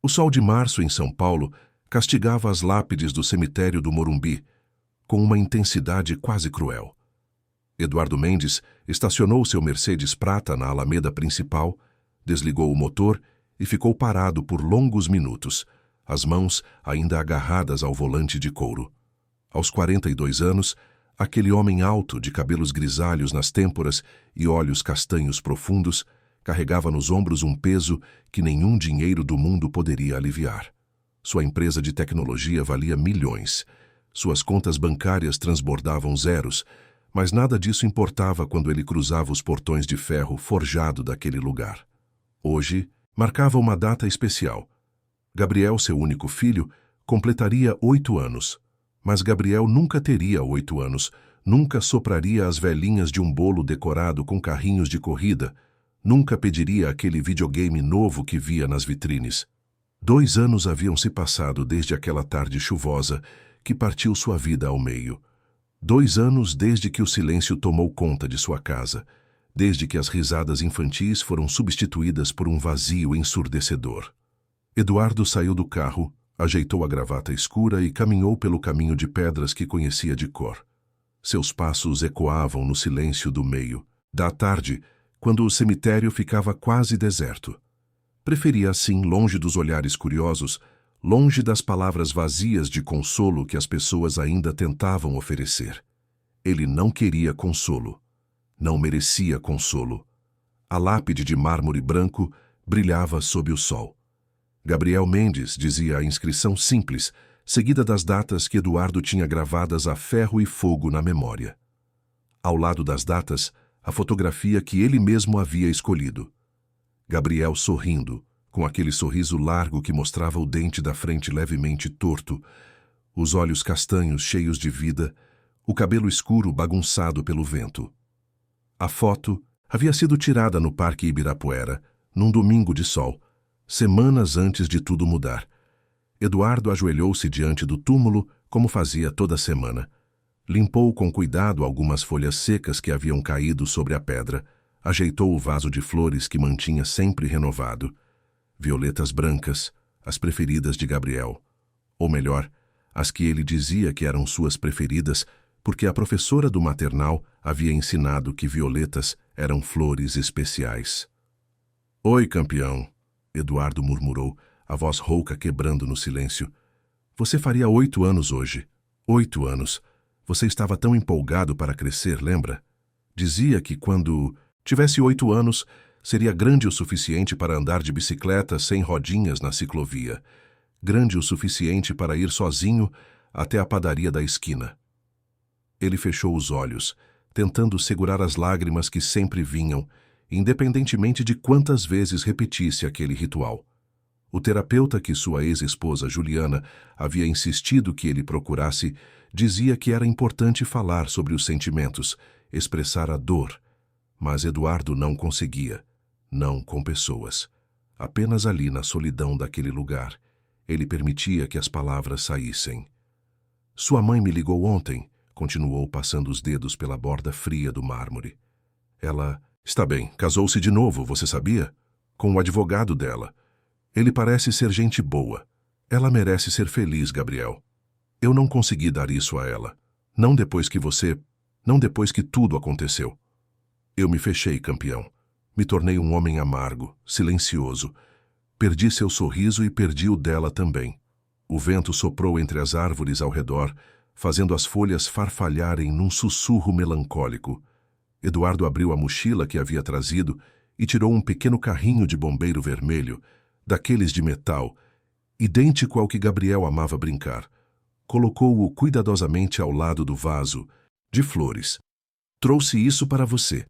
O sol de março em São Paulo castigava as lápides do cemitério do Morumbi com uma intensidade quase cruel. Eduardo Mendes estacionou seu Mercedes prata na alameda principal, desligou o motor e ficou parado por longos minutos, as mãos ainda agarradas ao volante de couro. Aos 42 anos, aquele homem alto, de cabelos grisalhos nas têmporas e olhos castanhos profundos, carregava nos ombros um peso que nenhum dinheiro do mundo poderia aliviar. Sua empresa de tecnologia valia milhões. Suas contas bancárias transbordavam zeros, mas nada disso importava quando ele cruzava os portões de ferro forjado daquele lugar. Hoje, marcava uma data especial. Gabriel, seu único filho, completaria 8 anos. Mas Gabriel nunca teria 8 anos, nunca sopraria as velhinhas de um bolo decorado com carrinhos de corrida, nunca pediria aquele videogame novo que via nas vitrines. 2 anos haviam se passado desde aquela tarde chuvosa que partiu sua vida ao meio. 2 anos desde que o silêncio tomou conta de sua casa, desde que as risadas infantis foram substituídas por um vazio ensurdecedor. Eduardo saiu do carro, ajeitou a gravata escura e caminhou pelo caminho de pedras que conhecia de cor. Seus passos ecoavam no silêncio do meio da tarde, quando o cemitério ficava quase deserto. Preferia assim, longe dos olhares curiosos, longe das palavras vazias de consolo que as pessoas ainda tentavam oferecer. Ele não queria consolo. Não merecia consolo. A lápide de mármore branco brilhava sob o sol. Gabriel Mendes, dizia a inscrição simples, seguida das datas que Eduardo tinha gravadas a ferro e fogo na memória. Ao lado das datas, a fotografia que ele mesmo havia escolhido. Gabriel sorrindo, com aquele sorriso largo que mostrava o dente da frente levemente torto, os olhos castanhos cheios de vida, o cabelo escuro bagunçado pelo vento. A foto havia sido tirada no Parque Ibirapuera, num domingo de sol, semanas antes de tudo mudar. Eduardo ajoelhou-se diante do túmulo, como fazia toda semana. Limpou com cuidado algumas folhas secas que haviam caído sobre a pedra, ajeitou o vaso de flores que mantinha sempre renovado. Violetas brancas, as preferidas de Gabriel. Ou melhor, as que ele dizia que eram suas preferidas, porque a professora do maternal havia ensinado que violetas eram flores especiais. "Oi, campeão", Eduardo murmurou, a voz rouca quebrando no silêncio. "Você faria 8 anos hoje. 8 anos. Você estava tão empolgado para crescer, lembra? Dizia que quando tivesse 8 anos, seria grande o suficiente para andar de bicicleta sem rodinhas na ciclovia. Grande o suficiente para ir sozinho até a padaria da esquina." Ele fechou os olhos, tentando segurar as lágrimas que sempre vinham, independentemente de quantas vezes repetisse aquele ritual. O terapeuta que sua ex-esposa Juliana havia insistido que ele procurasse dizia que era importante falar sobre os sentimentos, expressar a dor, mas Eduardo não conseguia, não com pessoas. Apenas ali na solidão daquele lugar, ele permitia que as palavras saíssem. "Sua mãe me ligou ontem", continuou passando os dedos pela borda fria do mármore. "Ela está bem, casou-se de novo, você sabia? Com o advogado dela. Ele parece ser gente boa. Ela merece ser feliz, Gabriel. Eu não consegui dar isso a ela. Não depois que tudo aconteceu. Eu me fechei, campeão. Me tornei um homem amargo, silencioso. Perdi seu sorriso e perdi o dela também. O vento soprou entre as árvores ao redor, fazendo as folhas farfalharem num sussurro melancólico. Eduardo abriu a mochila que havia trazido e tirou um pequeno carrinho de bombeiro vermelho, daqueles de metal, idêntico ao que Gabriel amava brincar. Colocou-o cuidadosamente ao lado do vaso, de flores. "Trouxe isso para você.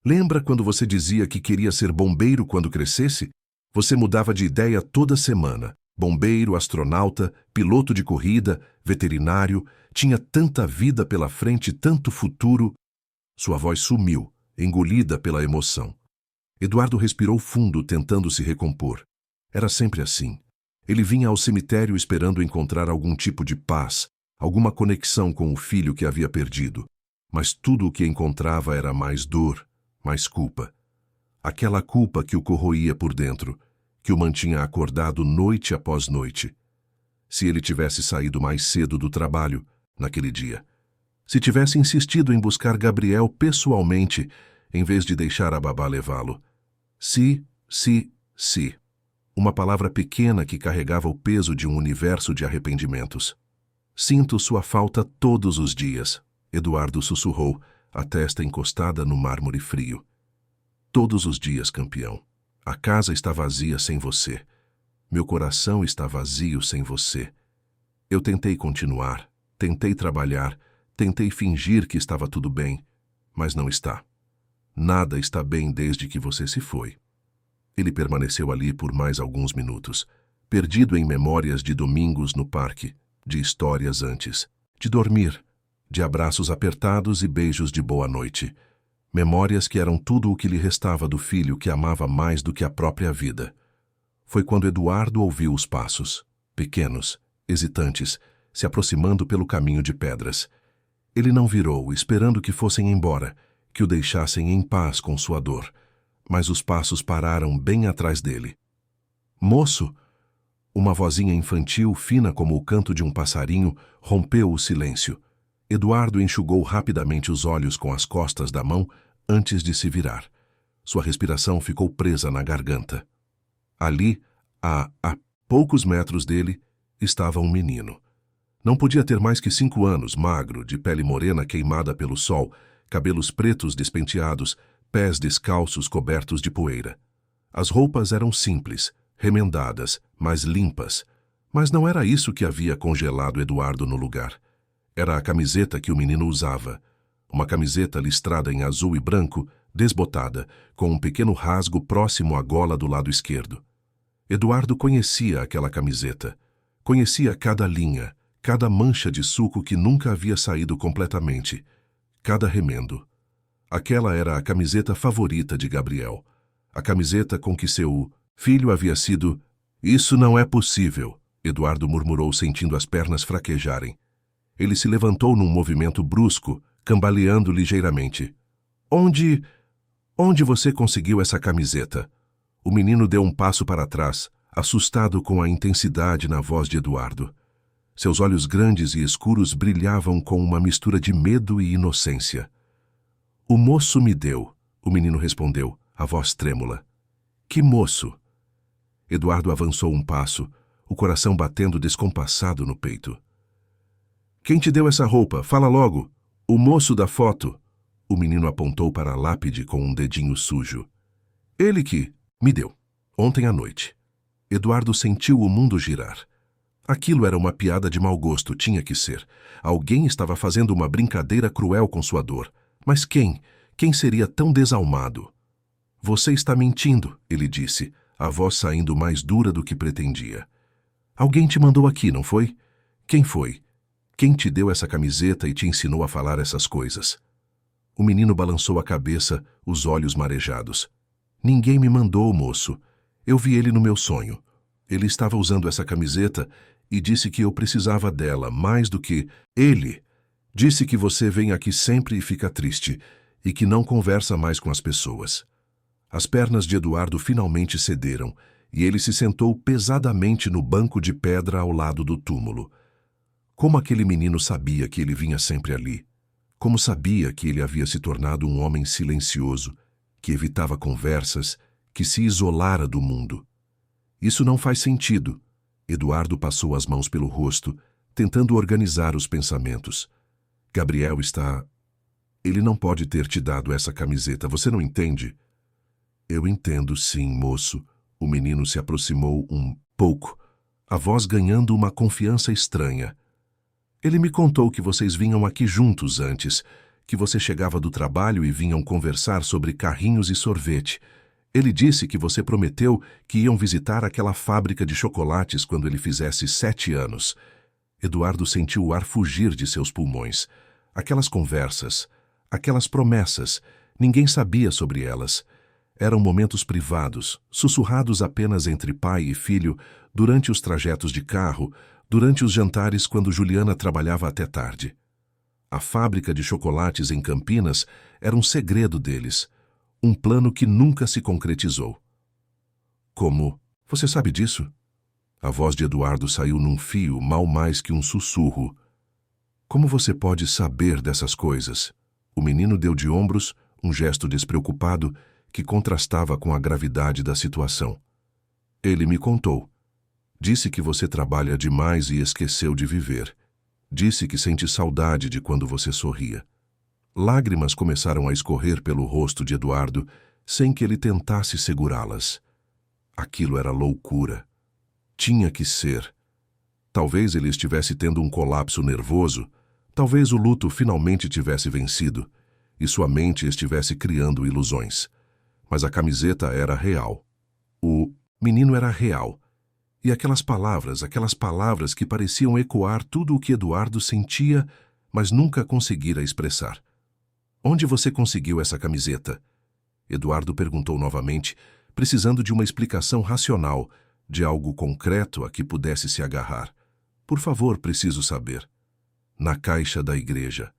Lembra quando você dizia que queria ser bombeiro quando crescesse? Você mudava de ideia toda semana. Bombeiro, astronauta, piloto de corrida, veterinário, tinha tanta vida pela frente, tanto futuro." Sua voz sumiu, engolida pela emoção. Eduardo respirou fundo, tentando se recompor. Era sempre assim. Ele vinha ao cemitério esperando encontrar algum tipo de paz, alguma conexão com o filho que havia perdido. Mas tudo o que encontrava era mais dor, mais culpa. Aquela culpa que o corroía por dentro, que o mantinha acordado noite após noite. Se ele tivesse saído mais cedo do trabalho, naquele dia, se tivesse insistido em buscar Gabriel pessoalmente, em vez de deixar a babá levá-lo. Se. Uma palavra pequena que carregava o peso de um universo de arrependimentos. Sinto sua falta todos os dias, Eduardo sussurrou, a testa encostada no mármore frio. Todos os dias, campeão. A casa está vazia sem você. Meu coração está vazio sem você. Eu tentei continuar, tentei trabalhar, tentei fingir que estava tudo bem, mas não está. Nada está bem desde que você se foi. Ele permaneceu ali por mais alguns minutos, perdido em memórias de domingos no parque, de histórias antes, de dormir, de abraços apertados e beijos de boa noite. Memórias que eram tudo o que lhe restava do filho que amava mais do que a própria vida. Foi quando Eduardo ouviu os passos, pequenos, hesitantes, se aproximando pelo caminho de pedras. Ele não virou, esperando que fossem embora, que o deixassem em paz com sua dor, mas os passos pararam bem atrás dele. Moço! Uma vozinha infantil, fina como o canto de um passarinho, rompeu o silêncio. Eduardo enxugou rapidamente os olhos com as costas da mão antes de se virar. Sua respiração ficou presa na garganta. Ali, a poucos metros dele, estava um menino. Não podia ter mais que 5 anos, magro, de pele morena queimada pelo sol, cabelos pretos despenteados, pés descalços cobertos de poeira. As roupas eram simples, remendadas, mas limpas. Mas não era isso que havia congelado Eduardo no lugar. Era a camiseta que o menino usava. Uma camiseta listrada em azul e branco, desbotada, com um pequeno rasgo próximo à gola do lado esquerdo. Eduardo conhecia aquela camiseta. Conhecia cada linha, cada mancha de suco que nunca havia saído completamente, cada remendo. Aquela era a camiseta favorita de Gabriel. A camiseta com que seu filho havia sido... Isso não é possível, Eduardo murmurou, sentindo as pernas fraquejarem. Ele se levantou num movimento brusco, cambaleando ligeiramente. Onde você conseguiu essa camiseta? O menino deu um passo para trás, assustado com a intensidade na voz de Eduardo. Seus olhos grandes e escuros brilhavam com uma mistura de medo e inocência. O moço me deu, o menino respondeu, a voz trêmula. Que moço? Eduardo avançou um passo, o coração batendo descompassado no peito. Quem te deu essa roupa? Fala logo. O moço da foto. O menino apontou para a lápide com um dedinho sujo. Ele que me deu, ontem à noite. Eduardo sentiu o mundo girar. Aquilo era uma piada de mau gosto, tinha que ser. Alguém estava fazendo uma brincadeira cruel com sua dor. Mas quem? Quem seria tão desalmado? Você está mentindo, ele disse, a voz saindo mais dura do que pretendia. Alguém te mandou aqui, não foi? Quem foi? Quem te deu essa camiseta e te ensinou a falar essas coisas? O menino balançou a cabeça, os olhos marejados. Ninguém me mandou, moço. Eu vi ele no meu sonho. Ele estava usando essa camiseta e disse que eu precisava dela mais do que... Ele disse que você vem aqui sempre e fica triste e que não conversa mais com as pessoas. As pernas de Eduardo finalmente cederam e ele se sentou pesadamente no banco de pedra ao lado do túmulo. Como aquele menino sabia que ele vinha sempre ali? Como sabia que ele havia se tornado um homem silencioso, que evitava conversas, que se isolara do mundo? Isso não faz sentido. Eduardo passou as mãos pelo rosto, tentando organizar os pensamentos. Gabriel está... Ele não pode ter te dado essa camiseta, você não entende? Eu entendo sim, moço. O menino se aproximou um pouco, a voz ganhando uma confiança estranha. Ele me contou que vocês vinham aqui juntos antes, que você chegava do trabalho e vinham conversar sobre carrinhos e sorvete. Ele disse que você prometeu que iam visitar aquela fábrica de chocolates quando ele fizesse 7 anos. Eduardo sentiu o ar fugir de seus pulmões. Aquelas conversas, aquelas promessas, ninguém sabia sobre elas. Eram momentos privados, sussurrados apenas entre pai e filho, durante os trajetos de carro, durante os jantares quando Juliana trabalhava até tarde. A fábrica de chocolates em Campinas era um segredo deles, um plano que nunca se concretizou. Como Você sabe disso? A voz de Eduardo saiu num fio, mal mais que um sussurro. Como você pode saber dessas coisas? O menino deu de ombros, um gesto despreocupado que contrastava com a gravidade da situação. Ele me contou. Disse que você trabalha demais e esqueceu de viver. Disse que sente saudade de quando você sorria. Lágrimas começaram a escorrer pelo rosto de Eduardo, sem que ele tentasse segurá-las. Aquilo era loucura. Tinha que ser. Talvez ele estivesse tendo um colapso nervoso, talvez o luto finalmente tivesse vencido, e sua mente estivesse criando ilusões. Mas a camiseta era real. O menino era real. E aquelas palavras que pareciam ecoar tudo o que Eduardo sentia, mas nunca conseguira expressar. Onde você conseguiu essa camiseta? Eduardo perguntou novamente, precisando de uma explicação racional, de algo concreto a que pudesse se agarrar. Por favor, preciso saber. Na caixa da igreja.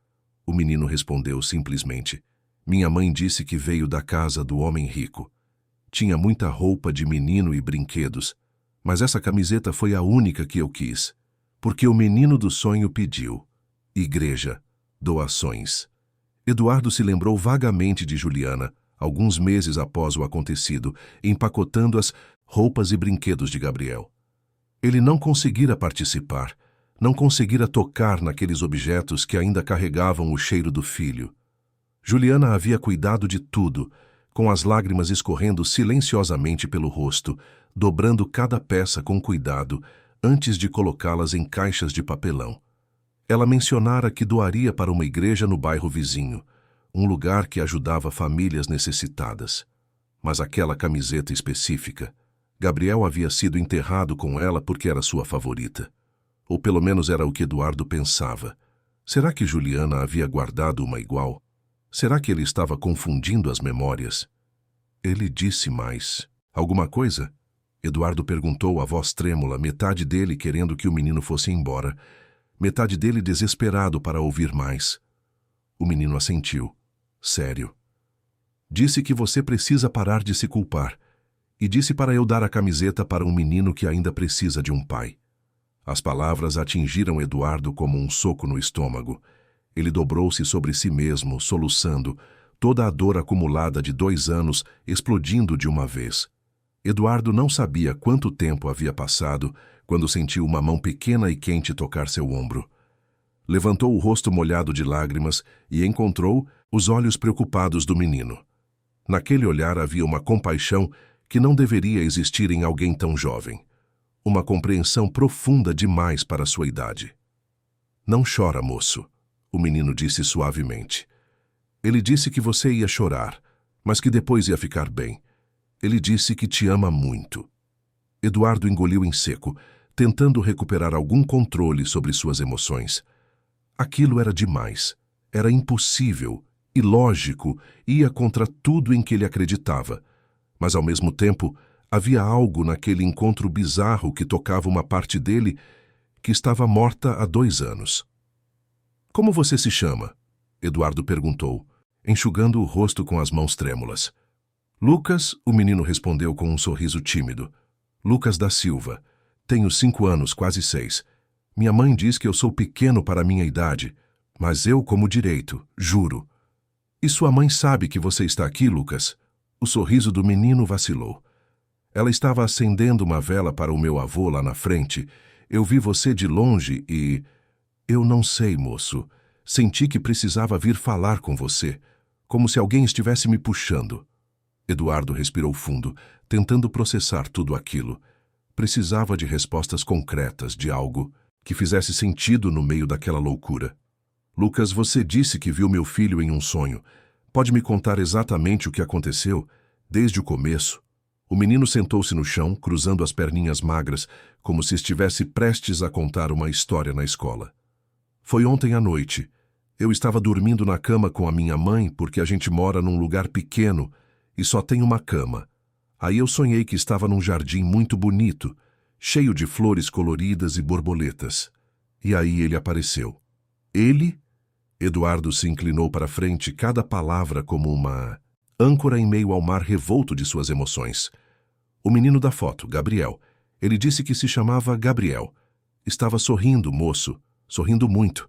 O menino respondeu simplesmente. Minha mãe disse que veio da casa do homem rico. Tinha muita roupa de menino e brinquedos, mas essa camiseta foi a única que eu quis, porque o menino do sonho pediu. Igreja, doações. Eduardo se lembrou vagamente de Juliana, alguns meses após o acontecido, empacotando as roupas e brinquedos de Gabriel. Ele não conseguira participar, não conseguira tocar naqueles objetos que ainda carregavam o cheiro do filho. Juliana havia cuidado de tudo, com as lágrimas escorrendo silenciosamente pelo rosto, dobrando cada peça com cuidado, antes de colocá-las em caixas de papelão. Ela mencionara que doaria para uma igreja no bairro vizinho, um lugar que ajudava famílias necessitadas. Mas aquela camiseta específica, Gabriel havia sido enterrado com ela porque era sua favorita. Ou pelo menos era o que Eduardo pensava. Será que Juliana havia guardado uma igual? Será que ele estava confundindo as memórias? Ele disse mais. Alguma coisa? Eduardo perguntou, a voz trêmula, metade dele querendo que o menino fosse embora, metade dele desesperado para ouvir mais. O menino assentiu. Sério. Disse que você precisa parar de se culpar. E disse para eu dar a camiseta para um menino que ainda precisa de um pai. As palavras atingiram Eduardo como um soco no estômago. Ele dobrou-se sobre si mesmo, soluçando, toda a dor acumulada de 2 anos explodindo de uma vez. Eduardo não sabia quanto tempo havia passado quando sentiu uma mão pequena e quente tocar seu ombro. Levantou o rosto molhado de lágrimas e encontrou os olhos preocupados do menino. Naquele olhar havia uma compaixão que não deveria existir em alguém tão jovem. Uma compreensão profunda demais para sua idade. Não chora, moço, o menino disse suavemente. Ele disse que você ia chorar, mas que depois ia ficar bem. Ele disse que te ama muito. Eduardo engoliu em seco, tentando recuperar algum controle sobre suas emoções. Aquilo era demais. Era impossível, ilógico, ia contra tudo em que ele acreditava. Mas, ao mesmo tempo, havia algo naquele encontro bizarro que tocava uma parte dele que estava morta há 2 anos. Como você se chama? Eduardo perguntou, enxugando o rosto com as mãos trêmulas. Lucas, o menino respondeu com um sorriso tímido. Lucas da Silva. Tenho 5 anos, quase 6. Minha mãe diz que eu sou pequeno para a minha idade, mas eu como direito, juro. E sua mãe sabe que você está aqui, Lucas? O sorriso do menino vacilou. Ela estava acendendo uma vela para o meu avô lá na frente. Eu vi você de longe e... Eu não sei, moço. Senti que precisava vir falar com você, como se alguém estivesse me puxando. Eduardo respirou fundo, tentando processar tudo aquilo. Precisava de respostas concretas, de algo que fizesse sentido no meio daquela loucura. Lucas, você disse que viu meu filho em um sonho. Pode me contar exatamente o que aconteceu, desde o começo? O menino sentou-se no chão, cruzando as perninhas magras, como se estivesse prestes a contar uma história na escola. Foi ontem à noite. Eu estava dormindo na cama com a minha mãe porque a gente mora num lugar pequeno e só tem uma cama. Aí eu sonhei que estava num jardim muito bonito, cheio de flores coloridas e borboletas. E aí ele apareceu. Ele? Eduardo se inclinou para frente, cada palavra como uma âncora em meio ao mar revolto de suas emoções. O menino da foto, Gabriel. Ele disse que se chamava Gabriel. Estava sorrindo, moço, sorrindo muito.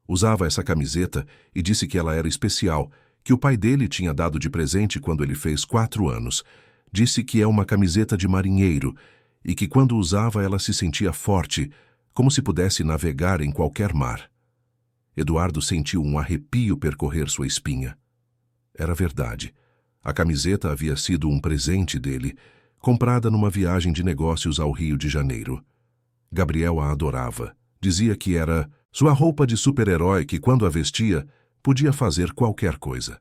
Usava essa camiseta e disse que ela era especial, que o pai dele tinha dado de presente quando ele fez 4 anos. Disse que é uma camiseta de marinheiro e que quando usava ela se sentia forte, como se pudesse navegar em qualquer mar. Eduardo sentiu um arrepio percorrer sua espinha. Era verdade. A camiseta havia sido um presente dele, comprada numa viagem de negócios ao Rio de Janeiro. Gabriel a adorava. Dizia que era sua roupa de super-herói que, quando a vestia, podia fazer qualquer coisa.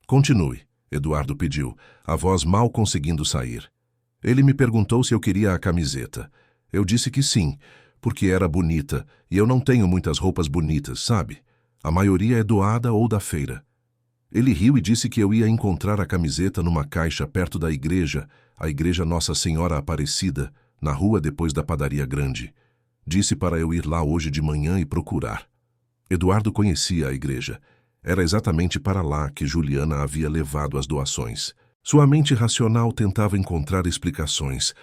Continue, Eduardo pediu, a voz mal conseguindo sair. Ele me perguntou se eu queria a camiseta. Eu disse que sim, porque era bonita, e eu não tenho muitas roupas bonitas, sabe? A maioria é doada ou da feira. Ele riu e disse que eu ia encontrar a camiseta numa caixa perto da igreja, a igreja Nossa Senhora Aparecida, na rua depois da padaria grande. Disse para eu ir lá hoje de manhã e procurar. Eduardo conhecia a igreja. Era exatamente para lá que Juliana havia levado as doações. Sua mente racional tentava encontrar explicações.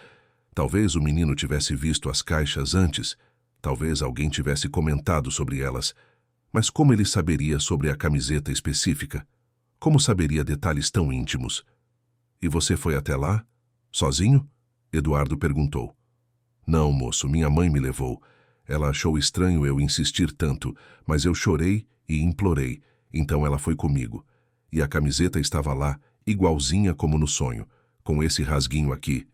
Talvez o menino tivesse visto as caixas antes. Talvez alguém tivesse comentado sobre elas. Mas como ele saberia sobre a camiseta específica? Como saberia detalhes tão íntimos? E você foi até lá? Sozinho? Eduardo perguntou. Não, moço, minha mãe me levou. Ela achou estranho eu insistir tanto, mas eu chorei e implorei, então ela foi comigo. E a camiseta estava lá, igualzinha como no sonho, com esse rasguinho aqui.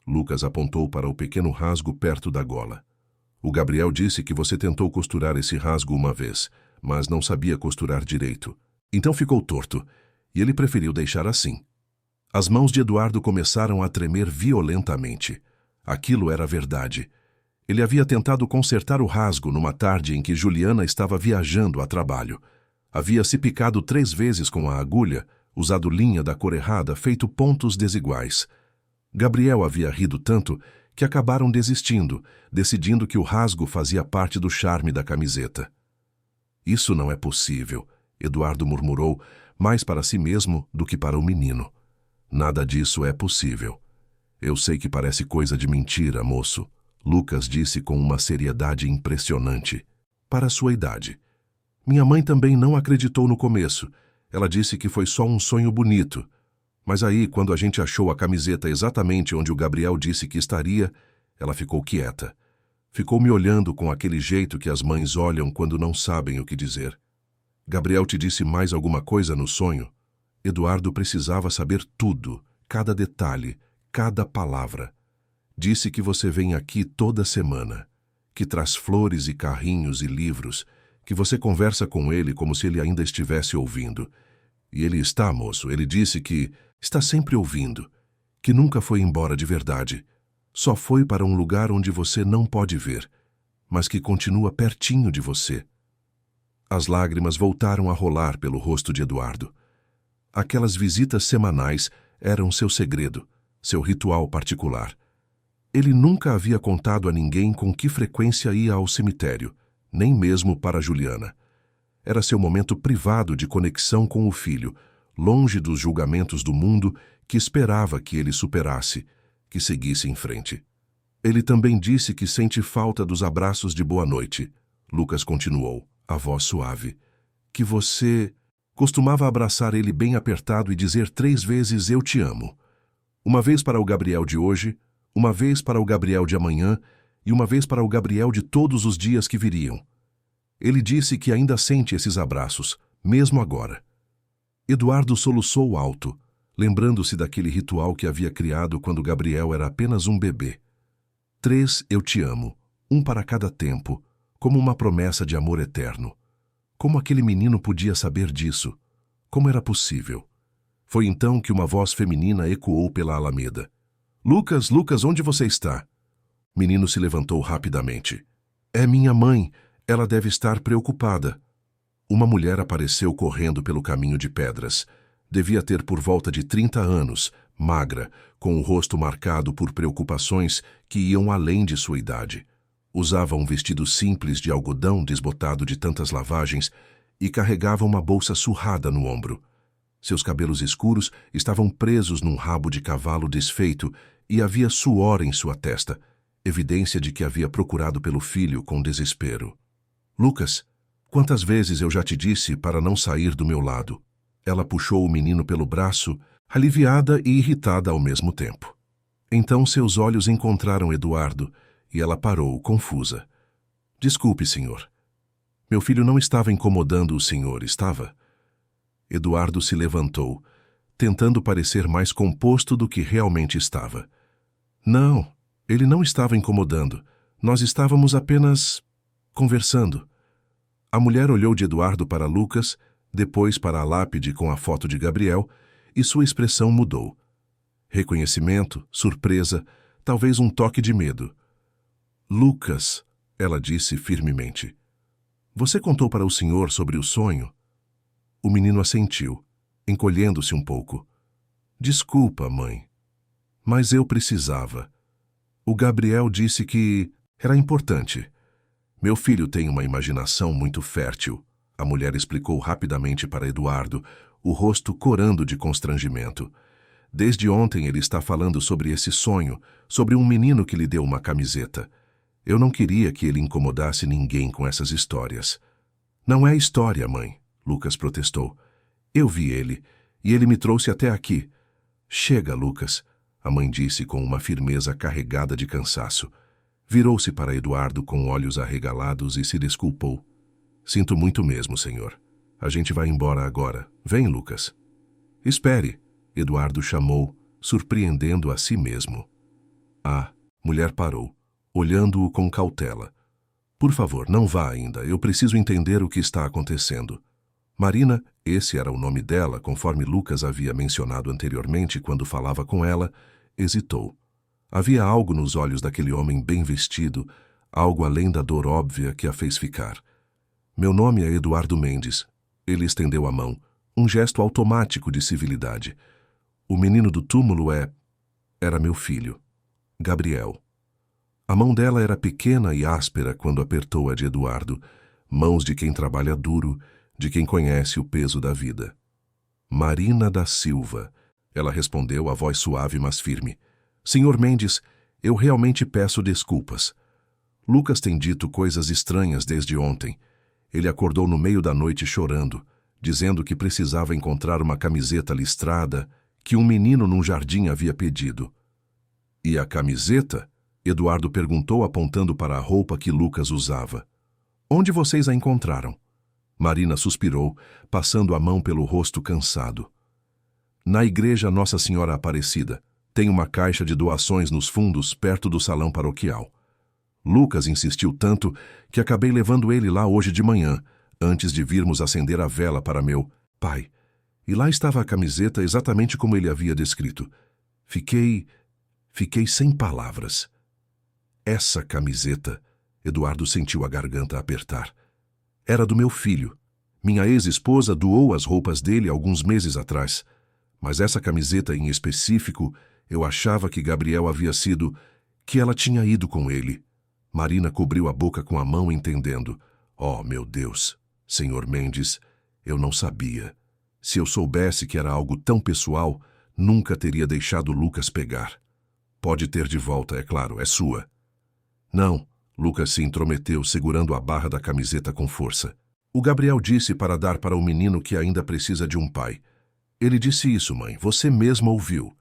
Lucas apontou para o pequeno rasgo perto da gola. O Gabriel disse que você tentou costurar esse rasgo uma vez, mas não sabia costurar direito. Então ficou torto, e ele preferiu deixar assim. As mãos de Eduardo começaram a tremer violentamente. Aquilo era verdade. Ele havia tentado consertar o rasgo numa tarde em que Juliana estava viajando a trabalho. Havia se picado 3 vezes com a agulha, usado linha da cor errada, feito pontos desiguais. Gabriel havia rido tanto que acabaram desistindo, decidindo que o rasgo fazia parte do charme da camiseta. Isso não é possível, Eduardo murmurou, mais para si mesmo do que para o menino. Nada disso é possível. Eu sei que parece coisa de mentira, moço, Lucas disse com uma seriedade impressionante. Para sua idade. Minha mãe também não acreditou no começo. Ela disse que foi só um sonho bonito. Mas aí, quando a gente achou a camiseta exatamente onde o Gabriel disse que estaria, ela ficou quieta. Ficou me olhando com aquele jeito que as mães olham quando não sabem o que dizer. Gabriel te disse mais alguma coisa no sonho? Eduardo precisava saber tudo, cada detalhe, cada palavra. Disse que você vem aqui toda semana, que traz flores e carrinhos e livros, que você conversa com ele como se ele ainda estivesse ouvindo. E ele está, moço, ele disse que está sempre ouvindo, que nunca foi embora de verdade. Só foi para um lugar onde você não pode ver, mas que continua pertinho de você. As lágrimas voltaram a rolar pelo rosto de Eduardo. Aquelas visitas semanais eram seu segredo, seu ritual particular. Ele nunca havia contado a ninguém com que frequência ia ao cemitério, nem mesmo para Juliana. Era seu momento privado de conexão com o filho, longe dos julgamentos do mundo que esperava que ele superasse, que seguisse em frente. Ele também disse que sente falta dos abraços de boa noite. Lucas continuou, a voz suave. Que você costumava abraçar ele bem apertado e dizer 3 vezes eu te amo. Uma vez para o Gabriel de hoje, uma vez para o Gabriel de amanhã e uma vez para o Gabriel de todos os dias que viriam. Ele disse que ainda sente esses abraços, mesmo agora. Eduardo soluçou alto, lembrando-se daquele ritual que havia criado quando Gabriel era apenas um bebê. 3 eu te amo, um para cada tempo, como uma promessa de amor eterno. Como aquele menino podia saber disso? Como era possível? Foi então que uma voz feminina ecoou pela alameda. Lucas, Lucas, onde você está? O menino se levantou rapidamente. É minha mãe. Ela deve estar preocupada. Uma mulher apareceu correndo pelo caminho de pedras. Devia ter por volta de 30 anos, magra, com o rosto marcado por preocupações que iam além de sua idade. Usava um vestido simples de algodão desbotado de tantas lavagens e carregava uma bolsa surrada no ombro. Seus cabelos escuros estavam presos num rabo de cavalo desfeito e havia suor em sua testa, evidência de que havia procurado pelo filho com desespero. Lucas, quantas vezes eu já te disse para não sair do meu lado? Ela puxou o menino pelo braço, aliviada e irritada ao mesmo tempo. Então seus olhos encontraram Eduardo e ela parou, confusa. Desculpe, senhor. Meu filho não estava incomodando o senhor, estava? Eduardo se levantou, tentando parecer mais composto do que realmente estava. Não, ele não estava incomodando. Nós estávamos apenas conversando. A mulher olhou de Eduardo para Lucas, depois para a lápide com a foto de Gabriel, e sua expressão mudou. Reconhecimento, surpresa, talvez um toque de medo. Lucas, ela disse firmemente. Você contou para o senhor sobre o sonho? O menino assentiu, encolhendo-se um pouco. Desculpa, mãe. Mas eu precisava. O Gabriel disse que era importante. Meu filho tem uma imaginação muito fértil, a mulher explicou rapidamente para Eduardo, o rosto corando de constrangimento. Desde ontem ele está falando sobre esse sonho, sobre um menino que lhe deu uma camiseta. Eu não queria que ele incomodasse ninguém com essas histórias. Não é história, mãe, Lucas protestou. Eu vi ele, e ele me trouxe até aqui. Chega, Lucas, a mãe disse com uma firmeza carregada de cansaço. Virou-se para Eduardo com olhos arregalados e se desculpou. Sinto muito mesmo, senhor. A gente vai embora agora. Vem, Lucas. Espere, Eduardo chamou, surpreendendo a si mesmo. A mulher parou, olhando-o com cautela. Por favor, não vá ainda. Eu preciso entender o que está acontecendo. Marina, esse era o nome dela, conforme Lucas havia mencionado anteriormente quando falava com ela, hesitou. Havia algo nos olhos daquele homem bem vestido, algo além da dor óbvia que a fez ficar. Meu nome é Eduardo Mendes. Ele estendeu a mão, um gesto automático de civilidade. O menino do túmulo era meu filho, Gabriel. A mão dela era pequena e áspera quando apertou a de Eduardo, mãos de quem trabalha duro, de quem conhece o peso da vida. Marina da Silva, ela respondeu, a voz suave mas firme. Senhor Mendes, eu realmente peço desculpas. Lucas tem dito coisas estranhas desde ontem. Ele acordou no meio da noite chorando, dizendo que precisava encontrar uma camiseta listrada que um menino num jardim havia pedido. E a camiseta? Eduardo perguntou apontando para a roupa que Lucas usava. Onde vocês a encontraram? Marina suspirou, passando a mão pelo rosto cansado. Na igreja Nossa Senhora Aparecida. Tem uma caixa de doações nos fundos perto do salão paroquial. Lucas insistiu tanto que acabei levando ele lá hoje de manhã, antes de virmos acender a vela para meu pai. E lá estava a camiseta exatamente como ele havia descrito. Fiquei sem palavras. Essa camiseta, Eduardo sentiu a garganta apertar. Era do meu filho. Minha ex-esposa doou as roupas dele alguns meses atrás. Mas essa camiseta em específico, eu achava que Gabriel havia sido... que ela tinha ido com ele. Marina cobriu a boca com a mão, entendendo. Oh, meu Deus, senhor Mendes, eu não sabia. Se eu soubesse que era algo tão pessoal, nunca teria deixado Lucas pegar. Pode ter de volta, é claro, é sua. Não, Lucas se intrometeu, segurando a barra da camiseta com força. O Gabriel disse para dar para o menino que ainda precisa de um pai. Ele disse isso, mãe, você mesma ouviu.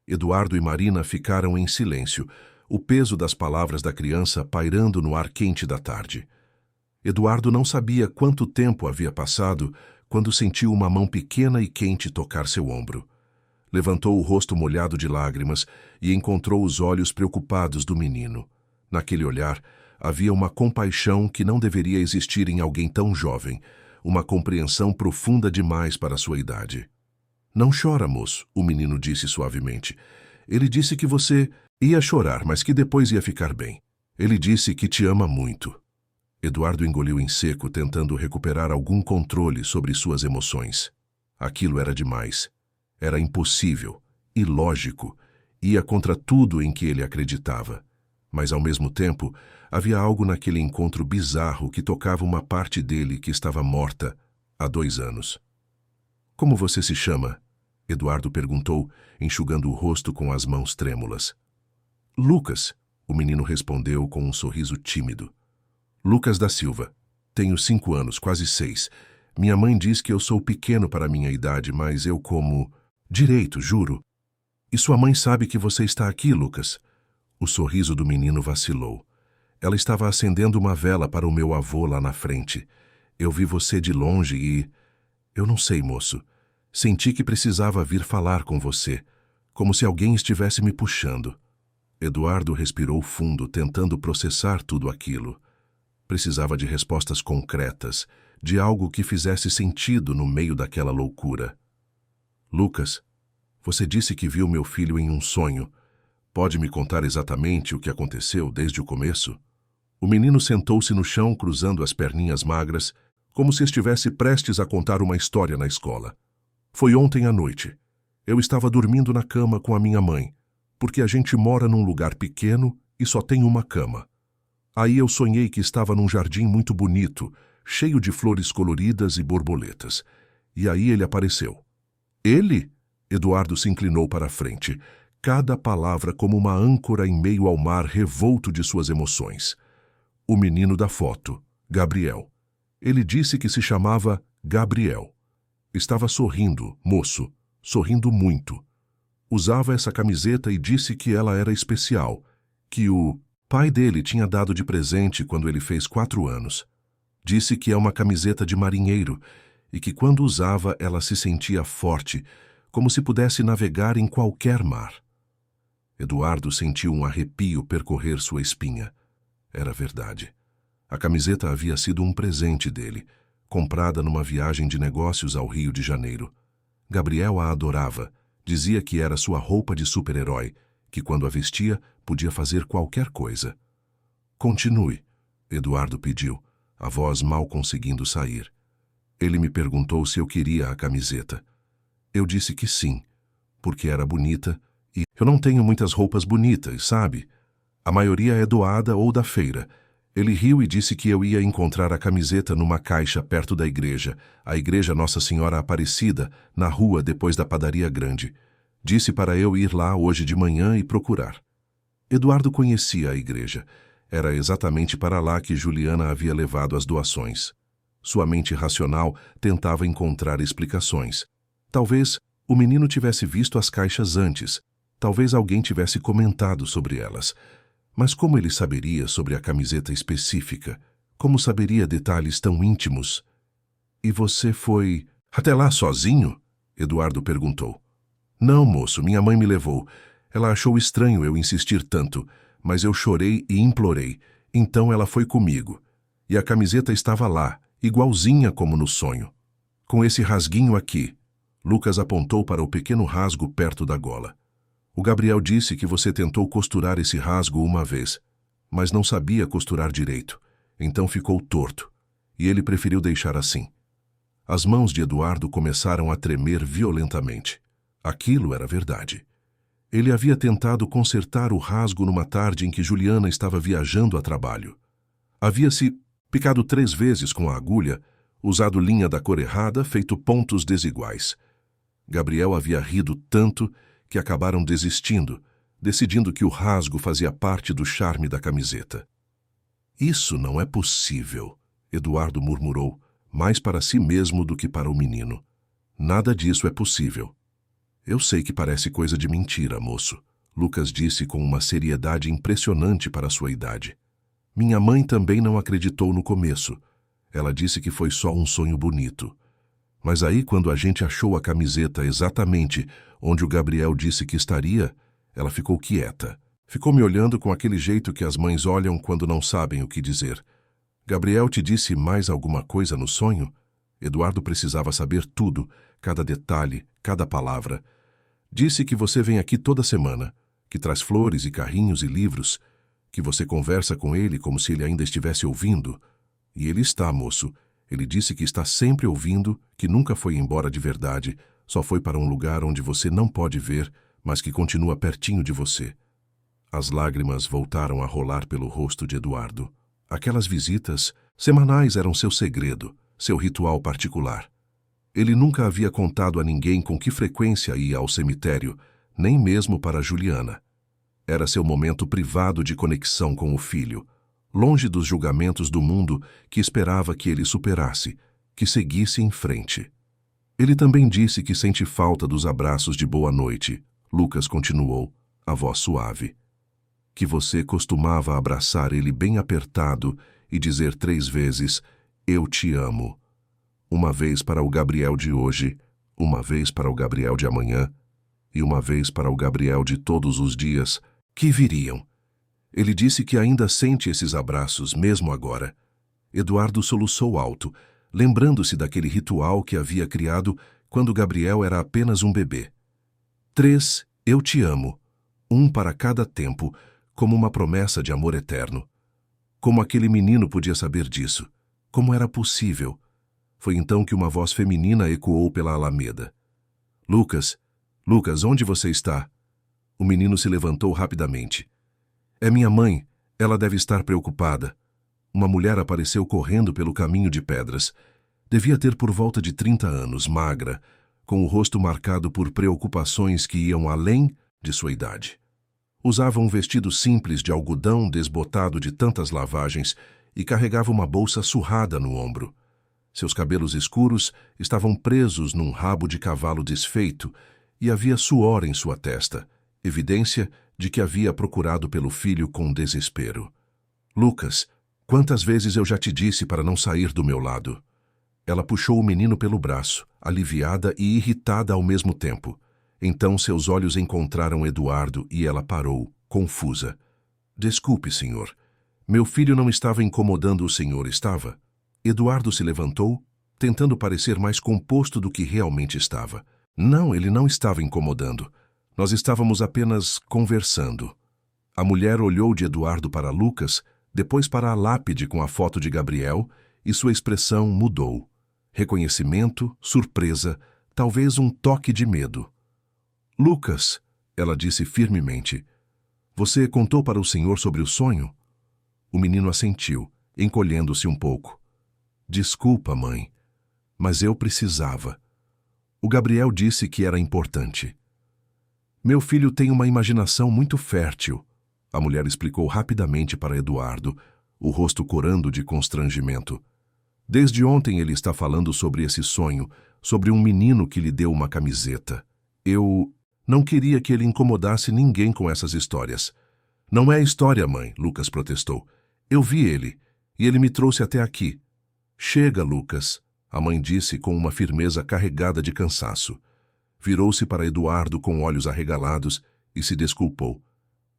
Eduardo e Marina ficaram em silêncio, o peso das palavras da criança pairando no ar quente da tarde. Eduardo não sabia quanto tempo havia passado quando sentiu uma mão pequena e quente tocar seu ombro. Levantou o rosto molhado de lágrimas e encontrou os olhos preocupados do menino. Naquele olhar, havia uma compaixão que não deveria existir em alguém tão jovem, uma compreensão profunda demais para sua idade. Não chora, moço, o menino disse suavemente. Ele disse que você ia chorar, mas que depois ia ficar bem. Ele disse que te ama muito. Eduardo engoliu em seco, tentando recuperar algum controle sobre suas emoções. Aquilo era demais. Era impossível, ilógico, ia contra tudo em que ele acreditava. Mas, ao mesmo tempo, havia algo naquele encontro bizarro que tocava uma parte dele que estava morta há 2 anos. Como você se chama? Eduardo perguntou, enxugando o rosto com as mãos trêmulas. Lucas, o menino respondeu com um sorriso tímido. Lucas da Silva. Tenho 5 anos, quase 6. Minha mãe diz que eu sou pequeno para minha idade, mas eu como... direito, juro. E sua mãe sabe que você está aqui, Lucas? O sorriso do menino vacilou. Ela estava acendendo uma vela para o meu avô lá na frente. Eu vi você de longe e... Eu não sei, moço. Senti que precisava vir falar com você, como se alguém estivesse me puxando. Eduardo respirou fundo, tentando processar tudo aquilo. Precisava de respostas concretas, de algo que fizesse sentido no meio daquela loucura. Lucas, você disse que viu meu filho em um sonho. Pode me contar exatamente o que aconteceu desde o começo? O menino sentou-se no chão, cruzando as perninhas magras, como se estivesse prestes a contar uma história na escola. Foi ontem à noite. Eu estava dormindo na cama com a minha mãe, porque a gente mora num lugar pequeno e só tem uma cama. Aí eu sonhei que estava num jardim muito bonito, cheio de flores coloridas e borboletas. E aí ele apareceu. Ele? Eduardo se inclinou para a frente, cada palavra como uma âncora em meio ao mar revolto de suas emoções. O menino da foto, Gabriel. Ele disse que se chamava Gabriel. Estava sorrindo, moço, sorrindo muito. Usava essa camiseta e disse que ela era especial, que o pai dele tinha dado de presente quando ele fez 4 anos. Disse que é uma camiseta de marinheiro e que quando usava ela se sentia forte, como se pudesse navegar em qualquer mar. Eduardo sentiu um arrepio percorrer sua espinha. Era verdade. A camiseta havia sido um presente dele, comprada numa viagem de negócios ao Rio de Janeiro. Gabriel a adorava, dizia que era sua roupa de super-herói, que quando a vestia podia fazer qualquer coisa. Continue, Eduardo pediu, a voz mal conseguindo sair. Ele me perguntou se eu queria a camiseta. Eu disse que sim, porque era bonita e eu não tenho muitas roupas bonitas, sabe? A maioria é doada ou da feira. Ele riu e disse que eu ia encontrar a camiseta numa caixa perto da igreja, a igreja Nossa Senhora Aparecida, na rua depois da padaria grande. Disse para eu ir lá hoje de manhã e procurar. Eduardo conhecia a igreja. Era exatamente para lá que Juliana havia levado as doações. Sua mente racional tentava encontrar explicações. Talvez o menino tivesse visto as caixas antes. Talvez alguém tivesse comentado sobre elas. Mas como ele saberia sobre a camiseta específica? Como saberia detalhes tão íntimos? E você foi até lá sozinho? Eduardo perguntou. Não, moço, minha mãe me levou. Ela achou estranho eu insistir tanto, mas eu chorei e implorei. Então ela foi comigo. E a camiseta estava lá, igualzinha como no sonho. Com esse rasguinho aqui. Lucas apontou para o pequeno rasgo perto da gola. O Gabriel disse que você tentou costurar esse rasgo uma vez, mas não sabia costurar direito, então ficou torto, e ele preferiu deixar assim. As mãos de Eduardo começaram a tremer violentamente. Aquilo era verdade. Ele havia tentado consertar o rasgo numa tarde em que Juliana estava viajando a trabalho. Havia-se picado 3 vezes com a agulha, usado linha da cor errada, feito pontos desiguais. Gabriel havia rido tanto que acabaram desistindo, decidindo que o rasgo fazia parte do charme da camiseta. Isso não é possível, Eduardo murmurou, mais para si mesmo do que para o menino. Nada disso é possível. Eu sei que parece coisa de mentira, moço, Lucas disse com uma seriedade impressionante para sua idade. Minha mãe também não acreditou no começo. Ela disse que foi só um sonho bonito. Mas aí, quando a gente achou a camiseta exatamente onde o Gabriel disse que estaria, ela ficou quieta. Ficou me olhando com aquele jeito que as mães olham quando não sabem o que dizer. Gabriel te disse mais alguma coisa no sonho? Eduardo precisava saber tudo, cada detalhe, cada palavra. Disse que você vem aqui toda semana, que traz flores e carrinhos e livros, que você conversa com ele como se ele ainda estivesse ouvindo. E ele está, moço. Ele disse que está sempre ouvindo, que nunca foi embora de verdade, só foi para um lugar onde você não pode ver, mas que continua pertinho de você. As lágrimas voltaram a rolar pelo rosto de Eduardo. Aquelas visitas semanais eram seu segredo, seu ritual particular. Ele nunca havia contado a ninguém com que frequência ia ao cemitério, nem mesmo para Juliana. Era seu momento privado de conexão com o filho, longe dos julgamentos do mundo que esperava que ele superasse, que seguisse em frente. Ele também disse que sente falta dos abraços de boa noite. Lucas continuou, a voz suave. Que você costumava abraçar ele bem apertado e dizer 3 vezes, eu te amo. Uma vez para o Gabriel de hoje, uma vez para o Gabriel de amanhã, e uma vez para o Gabriel de todos os dias que viriam. Ele disse que ainda sente esses abraços mesmo agora. Eduardo soluçou alto, lembrando-se daquele ritual que havia criado quando Gabriel era apenas um bebê. 3, eu te amo, 1 para cada tempo, como uma promessa de amor eterno. Como aquele menino podia saber disso? Como era possível? Foi então que uma voz feminina ecoou pela alameda. Lucas, Lucas, onde você está? O menino se levantou rapidamente. É minha mãe, ela deve estar preocupada. Uma mulher apareceu correndo pelo caminho de pedras. Devia ter por volta de 30 anos, magra, com o rosto marcado por preocupações que iam além de sua idade. Usava um vestido simples de algodão desbotado de tantas lavagens e carregava uma bolsa surrada no ombro. Seus cabelos escuros estavam presos num rabo de cavalo desfeito e havia suor em sua testa, evidência de que havia procurado pelo filho com desespero. Lucas, quantas vezes eu já te disse para não sair do meu lado? Ela puxou o menino pelo braço, aliviada e irritada ao mesmo tempo. Então seus olhos encontraram Eduardo e ela parou, confusa. Desculpe, senhor. Meu filho não estava incomodando o senhor, estava? Eduardo se levantou, tentando parecer mais composto do que realmente estava. Não, ele não estava incomodando. Nós estávamos apenas conversando. A mulher olhou de Eduardo para Lucas, depois para a lápide com a foto de Gabriel, e sua expressão mudou. Reconhecimento, surpresa, talvez um toque de medo. Lucas, ela disse firmemente, você contou para o senhor sobre o sonho? O menino assentiu, encolhendo-se um pouco. Desculpa, mãe, mas eu precisava. O Gabriel disse que era importante. Meu filho tem uma imaginação muito fértil, a mulher explicou rapidamente para Eduardo, o rosto corando de constrangimento. Desde ontem ele está falando sobre esse sonho, sobre um menino que lhe deu uma camiseta. Eu não queria que ele incomodasse ninguém com essas histórias. Não é história, mãe, Lucas protestou. Eu vi ele, e ele me trouxe até aqui. Chega, Lucas, a mãe disse com uma firmeza carregada de cansaço. Virou-se para Eduardo com olhos arregalados e se desculpou.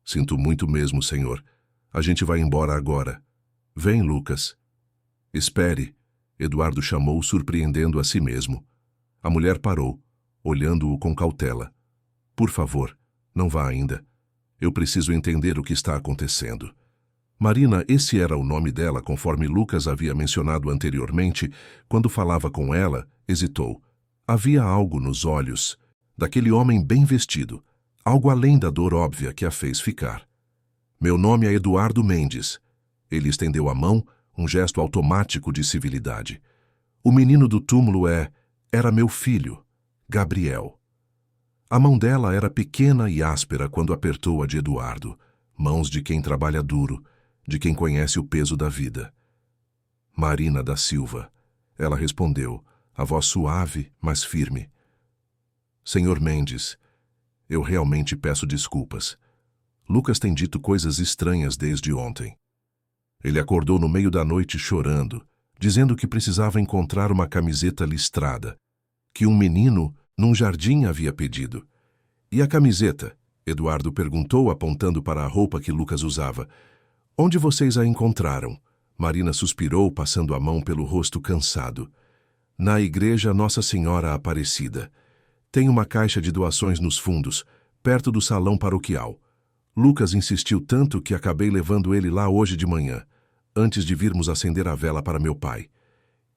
Sinto muito mesmo, senhor. A gente vai embora agora. Vem, Lucas. Espere, Eduardo chamou, surpreendendo a si mesmo. A mulher parou, olhando-o com cautela. Por favor, não vá ainda. Eu preciso entender o que está acontecendo. Marina, esse era o nome dela, conforme Lucas havia mencionado anteriormente, quando falava com ela, hesitou. Havia algo nos olhos daquele homem bem vestido, algo além da dor óbvia que a fez ficar. Meu nome é Eduardo Mendes. Ele estendeu a mão, um gesto automático de civilidade. O menino do túmulo era meu filho, Gabriel. A mão dela era pequena e áspera quando apertou a de Eduardo, mãos de quem trabalha duro, de quem conhece o peso da vida. Marina da Silva, ela respondeu, a voz suave, mas firme. Senhor Mendes, eu realmente peço desculpas. Lucas tem dito coisas estranhas desde ontem. Ele acordou no meio da noite chorando, dizendo que precisava encontrar uma camiseta listrada, que um menino num jardim havia pedido. E a camiseta? Eduardo perguntou, apontando para a roupa que Lucas usava. Onde vocês a encontraram? Marina suspirou, passando a mão pelo rosto cansado. Na igreja Nossa Senhora Aparecida. Tem uma caixa de doações nos fundos, perto do salão paroquial. Lucas insistiu tanto que acabei levando ele lá hoje de manhã, antes de virmos acender a vela para meu pai.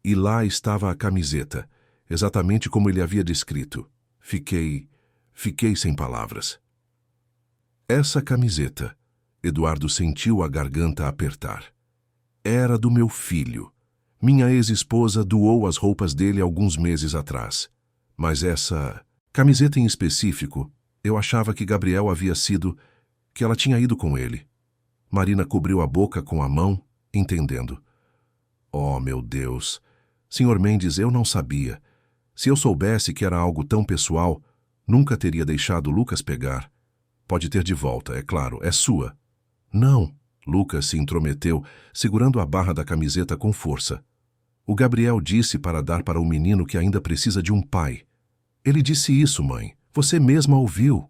E lá estava a camiseta, exatamente como ele havia descrito. Fiquei sem palavras. Essa camiseta, Eduardo sentiu a garganta apertar. Era do meu filho, Minha ex-esposa doou as roupas dele alguns meses atrás. Mas essa camiseta em específico, eu achava que Gabriel havia sido, que ela tinha ido com ele. Marina cobriu a boca com a mão, entendendo. Oh, meu Deus! Senhor Mendes, eu não sabia. Se eu soubesse que era algo tão pessoal, nunca teria deixado Lucas pegar. Pode ter de volta, é claro, é sua. Não, Lucas se intrometeu, segurando a barra da camiseta com força. O Gabriel disse para dar para o menino que ainda precisa de um pai. Ele disse isso, mãe. Você mesma ouviu.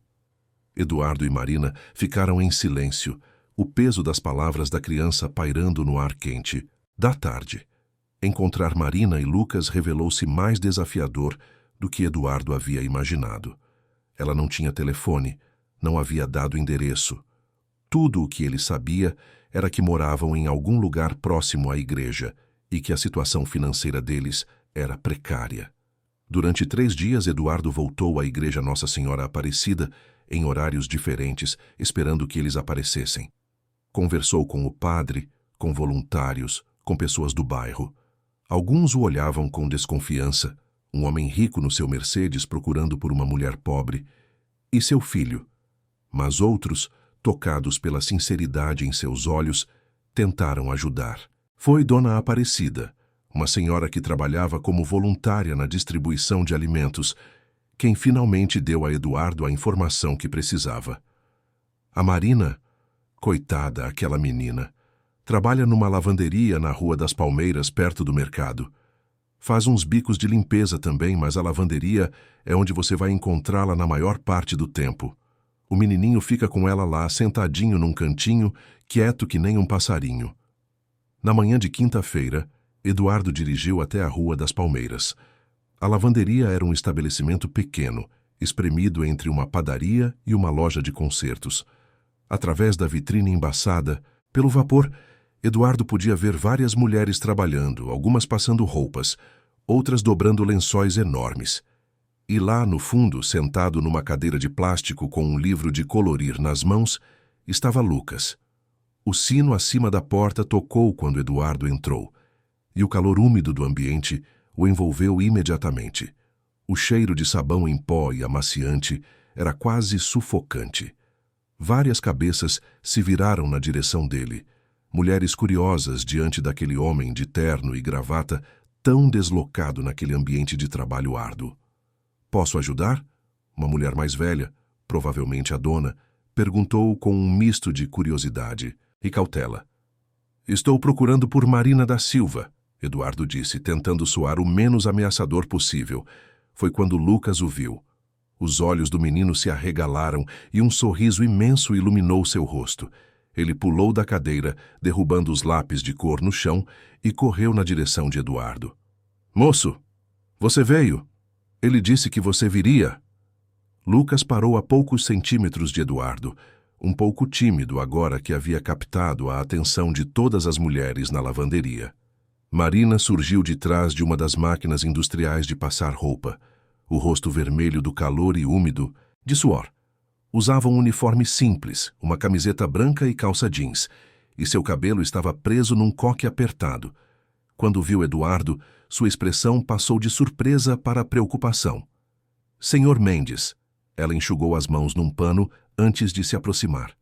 Eduardo e Marina ficaram em silêncio, o peso das palavras da criança pairando no ar quente. Da tarde. Encontrar Marina e Lucas revelou-se mais desafiador do que Eduardo havia imaginado. Ela não tinha telefone, não havia dado endereço. Tudo o que ele sabia era que moravam em algum lugar próximo à igreja e que a situação financeira deles era precária. Durante 3 dias, Eduardo voltou à Igreja Nossa Senhora Aparecida em horários diferentes, esperando que eles aparecessem. Conversou com o padre, com voluntários, com pessoas do bairro. Alguns o olhavam com desconfiança, um homem rico no seu Mercedes procurando por uma mulher pobre, e seu filho. Mas outros, tocados pela sinceridade em seus olhos, tentaram ajudar. Foi Dona Aparecida, uma senhora que trabalhava como voluntária na distribuição de alimentos, quem finalmente deu a Eduardo a informação que precisava. A Marina, coitada aquela menina, trabalha numa lavanderia na Rua das Palmeiras, perto do mercado. Faz uns bicos de limpeza também, mas a lavanderia é onde você vai encontrá-la na maior parte do tempo. O menininho fica com ela lá, sentadinho num cantinho, quieto que nem um passarinho. Na manhã de quinta-feira, Eduardo dirigiu até a Rua das Palmeiras. A lavanderia era um estabelecimento pequeno, espremido entre uma padaria e uma loja de concertos. Através da vitrine embaçada, pelo vapor, Eduardo podia ver várias mulheres trabalhando, algumas passando roupas, outras dobrando lençóis enormes. E lá, no fundo, sentado numa cadeira de plástico com um livro de colorir nas mãos, estava Lucas. O sino acima da porta tocou quando Eduardo entrou, e o calor úmido do ambiente o envolveu imediatamente. O cheiro de sabão em pó e amaciante era quase sufocante. Várias cabeças se viraram na direção dele, mulheres curiosas diante daquele homem de terno e gravata tão deslocado naquele ambiente de trabalho árduo. "Posso ajudar?" Uma mulher mais velha, provavelmente a dona, perguntou com um misto de curiosidade e cautela. "Estou procurando por Marina da Silva", Eduardo disse, tentando soar o menos ameaçador possível. Foi quando Lucas o viu. Os olhos do menino se arregalaram e um sorriso imenso iluminou seu rosto. Ele pulou da cadeira, derrubando os lápis de cor no chão, e correu na direção de Eduardo. "Moço, você veio? Ele disse que você viria." Lucas parou a poucos centímetros de Eduardo, um pouco tímido agora que havia captado a atenção de todas as mulheres na lavanderia. Marina surgiu de trás de uma das máquinas industriais de passar roupa, o rosto vermelho do calor e úmido, de suor. Usava um uniforme simples, uma camiseta branca e calça jeans, e seu cabelo estava preso num coque apertado. Quando viu Eduardo, sua expressão passou de surpresa para preocupação. "Senhor Mendes." Ela enxugou as mãos num pano antes de se aproximar.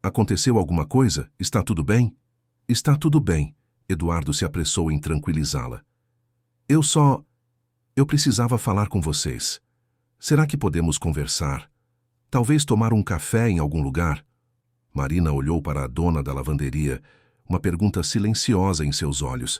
"Aconteceu alguma coisa? Está tudo bem?" "Está tudo bem." Eduardo se apressou em tranquilizá-la. Eu precisava falar com vocês. Será que podemos conversar? Talvez tomar um café em algum lugar?" Marina olhou para a dona da lavanderia, uma pergunta silenciosa em seus olhos.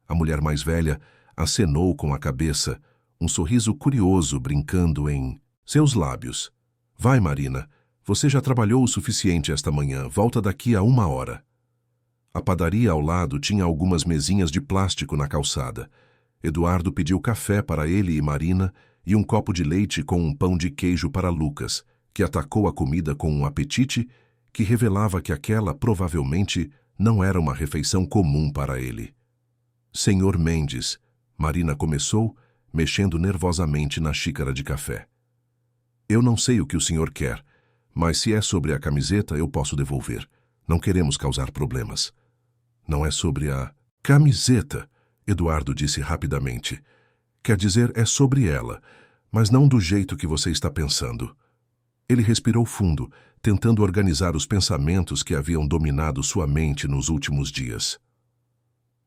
A mulher mais velha acenou com a cabeça, um sorriso curioso brincando em seus lábios. "Vai, Marina. Você já trabalhou o suficiente esta manhã. Volta daqui a 1 hora." A padaria ao lado tinha algumas mesinhas de plástico na calçada. Eduardo pediu café para ele e Marina e um copo de leite com um pão de queijo para Lucas, que atacou a comida com um apetite que revelava que aquela provavelmente não era uma refeição comum para ele. "Senhor Mendes", Marina começou, mexendo nervosamente na xícara de café. "Eu não sei o que o senhor quer, mas se é sobre a camiseta eu posso devolver. Não queremos causar problemas." "Não é sobre a camiseta." Eduardo disse rapidamente. Quer dizer, é sobre ela, mas não do jeito que você está pensando. Ele respirou fundo, tentando organizar os pensamentos que haviam dominado sua mente nos últimos dias.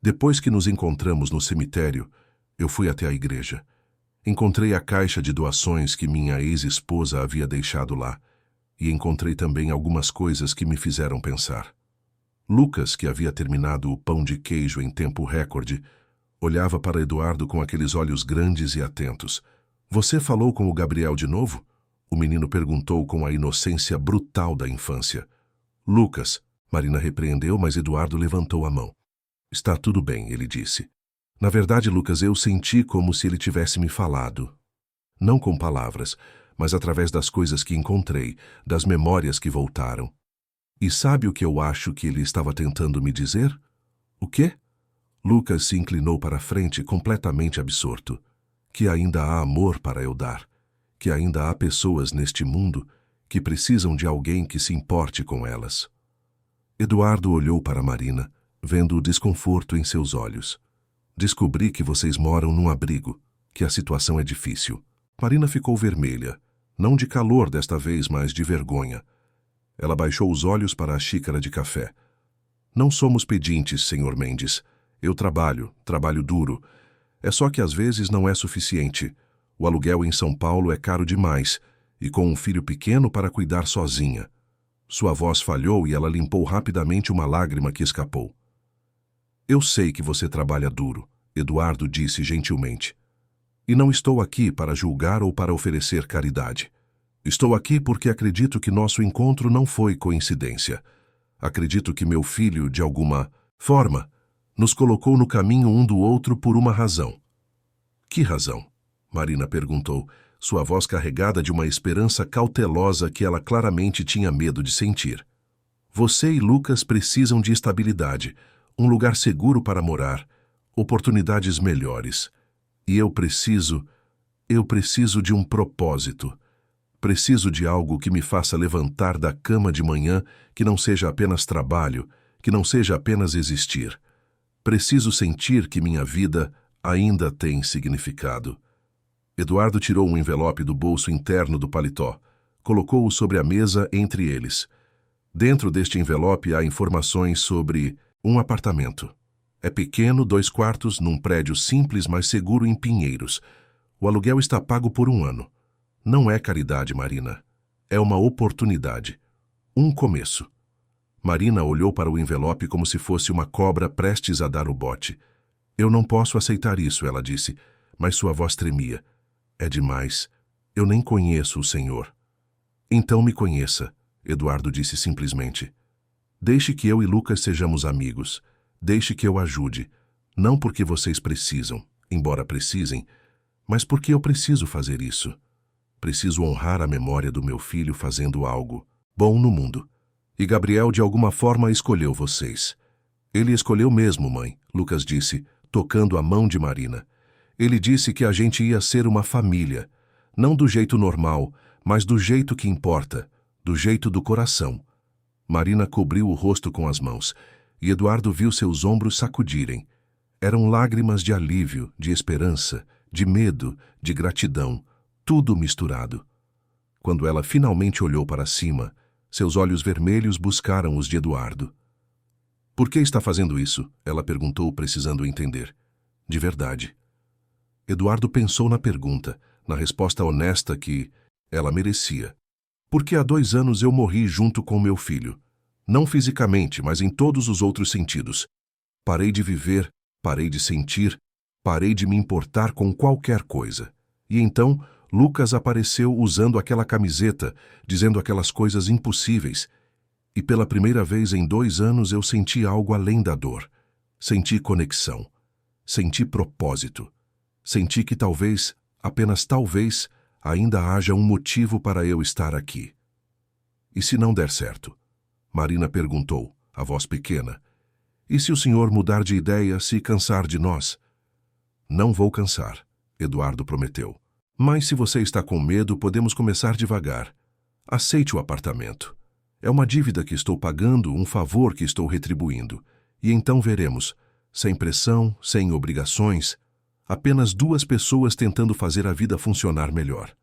Depois que nos encontramos no cemitério, eu fui até a igreja. Encontrei a caixa de doações que minha ex-esposa havia deixado lá, e encontrei também algumas coisas que me fizeram pensar. Lucas, que havia terminado o pão de queijo em tempo recorde, olhava para Eduardo com aqueles olhos grandes e atentos. Você falou com o Gabriel de novo? O menino perguntou com a inocência brutal da infância. Lucas, Marina repreendeu, mas Eduardo levantou a mão. Está tudo bem, ele disse. Na verdade, Lucas, eu senti como se ele tivesse me falado. Não com palavras, mas através das coisas que encontrei, das memórias que voltaram. E sabe o que eu acho que ele estava tentando me dizer? O quê? Lucas se inclinou para a frente, completamente absorto. Que ainda há amor para eu dar. Que ainda há pessoas neste mundo que precisam de alguém que se importe com elas. Eduardo olhou para Marina, vendo o desconforto em seus olhos. Descobri que vocês moram num abrigo, que a situação é difícil. Marina ficou vermelha, não de calor desta vez, mas de vergonha. Ela baixou os olhos para a xícara de café. Não somos pedintes, Sr. Mendes. Eu trabalho duro. É só que às vezes não é suficiente. O aluguel em São Paulo é caro demais, e com um filho pequeno para cuidar sozinha. Sua voz falhou e ela limpou rapidamente uma lágrima que escapou. Eu sei que você trabalha duro, Eduardo disse gentilmente. E não estou aqui para julgar ou para oferecer caridade. Estou aqui porque acredito que nosso encontro não foi coincidência. Acredito que meu filho, de alguma forma, nos colocou no caminho um do outro por uma razão. Que razão? Marina perguntou, sua voz carregada de uma esperança cautelosa que ela claramente tinha medo de sentir. Você e Lucas precisam de estabilidade, um lugar seguro para morar, oportunidades melhores. E eu preciso de um propósito. Preciso de algo que me faça levantar da cama de manhã, que não seja apenas trabalho, que não seja apenas existir. Preciso sentir que minha vida ainda tem significado. Eduardo tirou um envelope do bolso interno do paletó, colocou-o sobre a mesa entre eles. Dentro deste envelope há informações sobre um apartamento. É pequeno, 2 quartos, num prédio simples, mas seguro em Pinheiros. O aluguel está pago por 1 ano. Não é caridade, Marina. É uma oportunidade. Um começo. Marina olhou para o envelope como se fosse uma cobra prestes a dar o bote. Eu não posso aceitar isso, ela disse, mas sua voz tremia. É demais. Eu nem conheço o senhor. Então me conheça, Eduardo disse simplesmente. Deixe que eu e Lucas sejamos amigos. Deixe que eu ajude. Não porque vocês precisam, embora precisem, mas porque eu preciso fazer isso. Preciso honrar a memória do meu filho fazendo algo bom no mundo. E Gabriel de alguma forma escolheu vocês. Ele escolheu mesmo, mãe, Lucas disse, tocando a mão de Marina. Ele disse que a gente ia ser uma família, não do jeito normal, mas do jeito que importa, do jeito do coração. Marina cobriu o rosto com as mãos, e Eduardo viu seus ombros sacudirem. Eram lágrimas de alívio, de esperança, de medo, de gratidão, tudo misturado. Quando ela finalmente olhou para cima, seus olhos vermelhos buscaram os de Eduardo. Por que está fazendo isso? Ela perguntou, precisando entender. De verdade. Eduardo pensou na pergunta, na resposta honesta que ela merecia. Porque há 2 anos eu morri junto com meu filho. Não fisicamente, mas em todos os outros sentidos. Parei de viver, parei de sentir, parei de me importar com qualquer coisa. E então, Lucas apareceu usando aquela camiseta, dizendo aquelas coisas impossíveis. E pela primeira vez em 2 anos eu senti algo além da dor. Senti conexão. Senti propósito. Senti que talvez, apenas talvez, ainda haja um motivo para eu estar aqui. E se não der certo? Marina perguntou, a voz pequena. E se o senhor mudar de ideia, se cansar de nós? Não vou cansar, Eduardo prometeu. Mas se você está com medo, podemos começar devagar. Aceite o apartamento. É uma dívida que estou pagando, um favor que estou retribuindo. E então veremos. sem pressão, sem obrigações, apenas duas pessoas tentando fazer a vida funcionar melhor.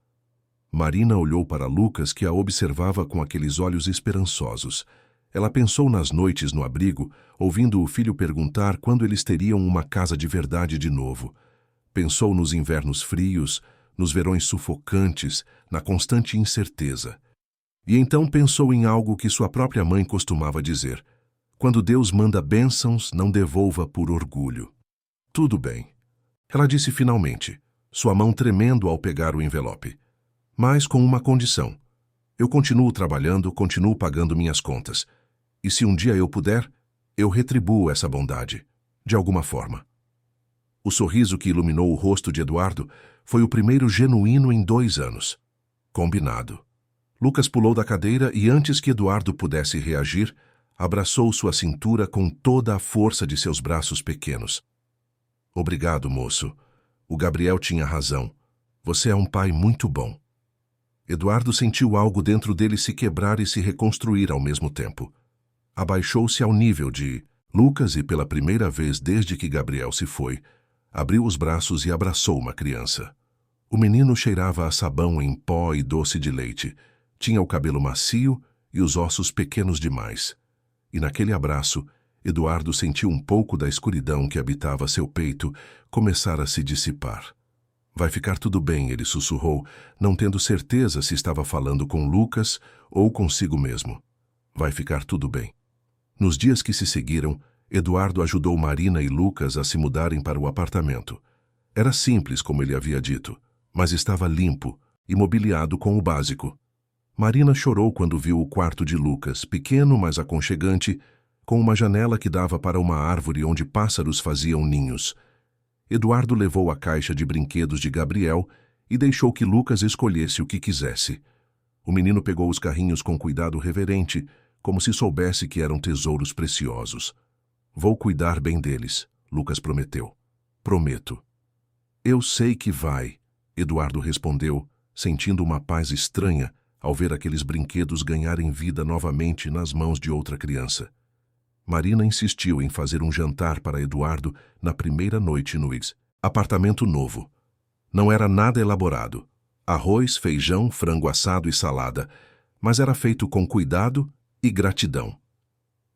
Marina olhou para Lucas, que a observava com aqueles olhos esperançosos. Ela pensou nas noites no abrigo, ouvindo o filho perguntar quando eles teriam uma casa de verdade de novo. Pensou nos invernos frios, nos verões sufocantes, na constante incerteza. E então pensou em algo que sua própria mãe costumava dizer: quando Deus manda bênçãos, não devolva por orgulho. Tudo bem, ela disse finalmente, sua mão tremendo ao pegar o envelope. Mas com uma condição. Eu continuo trabalhando, continuo pagando minhas contas. E se um dia eu puder, eu retribuo essa bondade, de alguma forma. O sorriso que iluminou o rosto de Eduardo foi o primeiro genuíno em 2 anos. Combinado. Lucas pulou da cadeira e, antes que Eduardo pudesse reagir, abraçou sua cintura com toda a força de seus braços pequenos. Obrigado, moço. O Gabriel tinha razão. Você é um pai muito bom. Eduardo sentiu algo dentro dele se quebrar e se reconstruir ao mesmo tempo. Abaixou-se ao nível de Lucas e, pela primeira vez desde que Gabriel se foi, abriu os braços e abraçou uma criança. O menino cheirava a sabão em pó e doce de leite. Tinha o cabelo macio e os ossos pequenos demais. E naquele abraço, Eduardo sentiu um pouco da escuridão que habitava seu peito começar a se dissipar. Vai ficar tudo bem, ele sussurrou, não tendo certeza se estava falando com Lucas ou consigo mesmo. Vai ficar tudo bem. Nos dias que se seguiram, Eduardo ajudou Marina e Lucas a se mudarem para o apartamento. Era simples, como ele havia dito, mas estava limpo e mobiliado com o básico. Marina chorou quando viu o quarto de Lucas, pequeno mas aconchegante, com uma janela que dava para uma árvore onde pássaros faziam ninhos. Eduardo levou a caixa de brinquedos de Gabriel e deixou que Lucas escolhesse o que quisesse. O menino pegou os carrinhos com cuidado reverente, como se soubesse que eram tesouros preciosos. Vou cuidar bem deles, Lucas prometeu. Prometo. Eu sei que vai, Eduardo respondeu, sentindo uma paz estranha ao ver aqueles brinquedos ganharem vida novamente nas mãos de outra criança. Marina insistiu em fazer um jantar para Eduardo na primeira noite no apartamento novo. Não era nada elaborado. Arroz, feijão, frango assado e salada, mas era feito com cuidado e gratidão.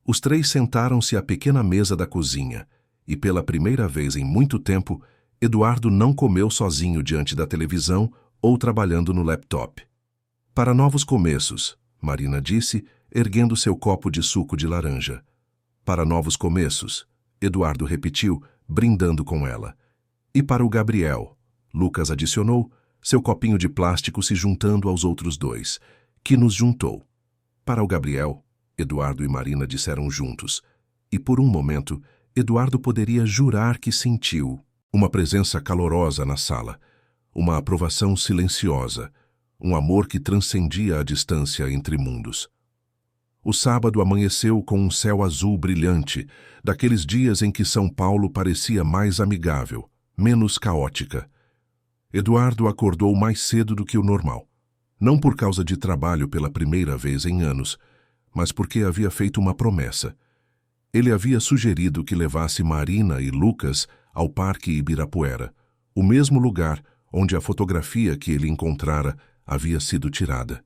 Os 3 sentaram-se à pequena mesa da cozinha e, pela primeira vez em muito tempo, Eduardo não comeu sozinho diante da televisão ou trabalhando no laptop. Para novos começos, Marina disse, erguendo seu copo de suco de laranja. Para novos começos, Eduardo repetiu, brindando com ela. E para o Gabriel, Lucas adicionou, seu copinho de plástico se juntando aos outros 2, que nos juntou. Para o Gabriel, Eduardo e Marina disseram juntos, e por um momento, Eduardo poderia jurar que sentiu uma presença calorosa na sala, uma aprovação silenciosa, um amor que transcendia a distância entre mundos. O sábado amanheceu com um céu azul brilhante, daqueles dias em que São Paulo parecia mais amigável, menos caótica. Eduardo acordou mais cedo do que o normal, não por causa de trabalho pela primeira vez em anos, mas porque havia feito uma promessa. Ele havia sugerido que levasse Marina e Lucas ao Parque Ibirapuera, o mesmo lugar onde a fotografia que ele encontrara havia sido tirada.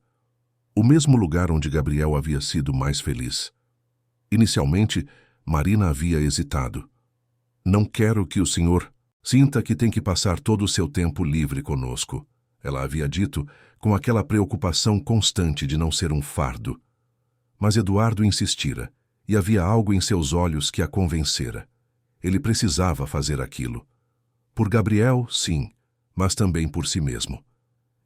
O mesmo lugar onde Gabriel havia sido mais feliz. Inicialmente, Marina havia hesitado. Não quero que o senhor sinta que tem que passar todo o seu tempo livre conosco, ela havia dito, com aquela preocupação constante de não ser um fardo. Mas Eduardo insistira, e havia algo em seus olhos que a convencera. Ele precisava fazer aquilo. Por Gabriel, sim, mas também por si mesmo.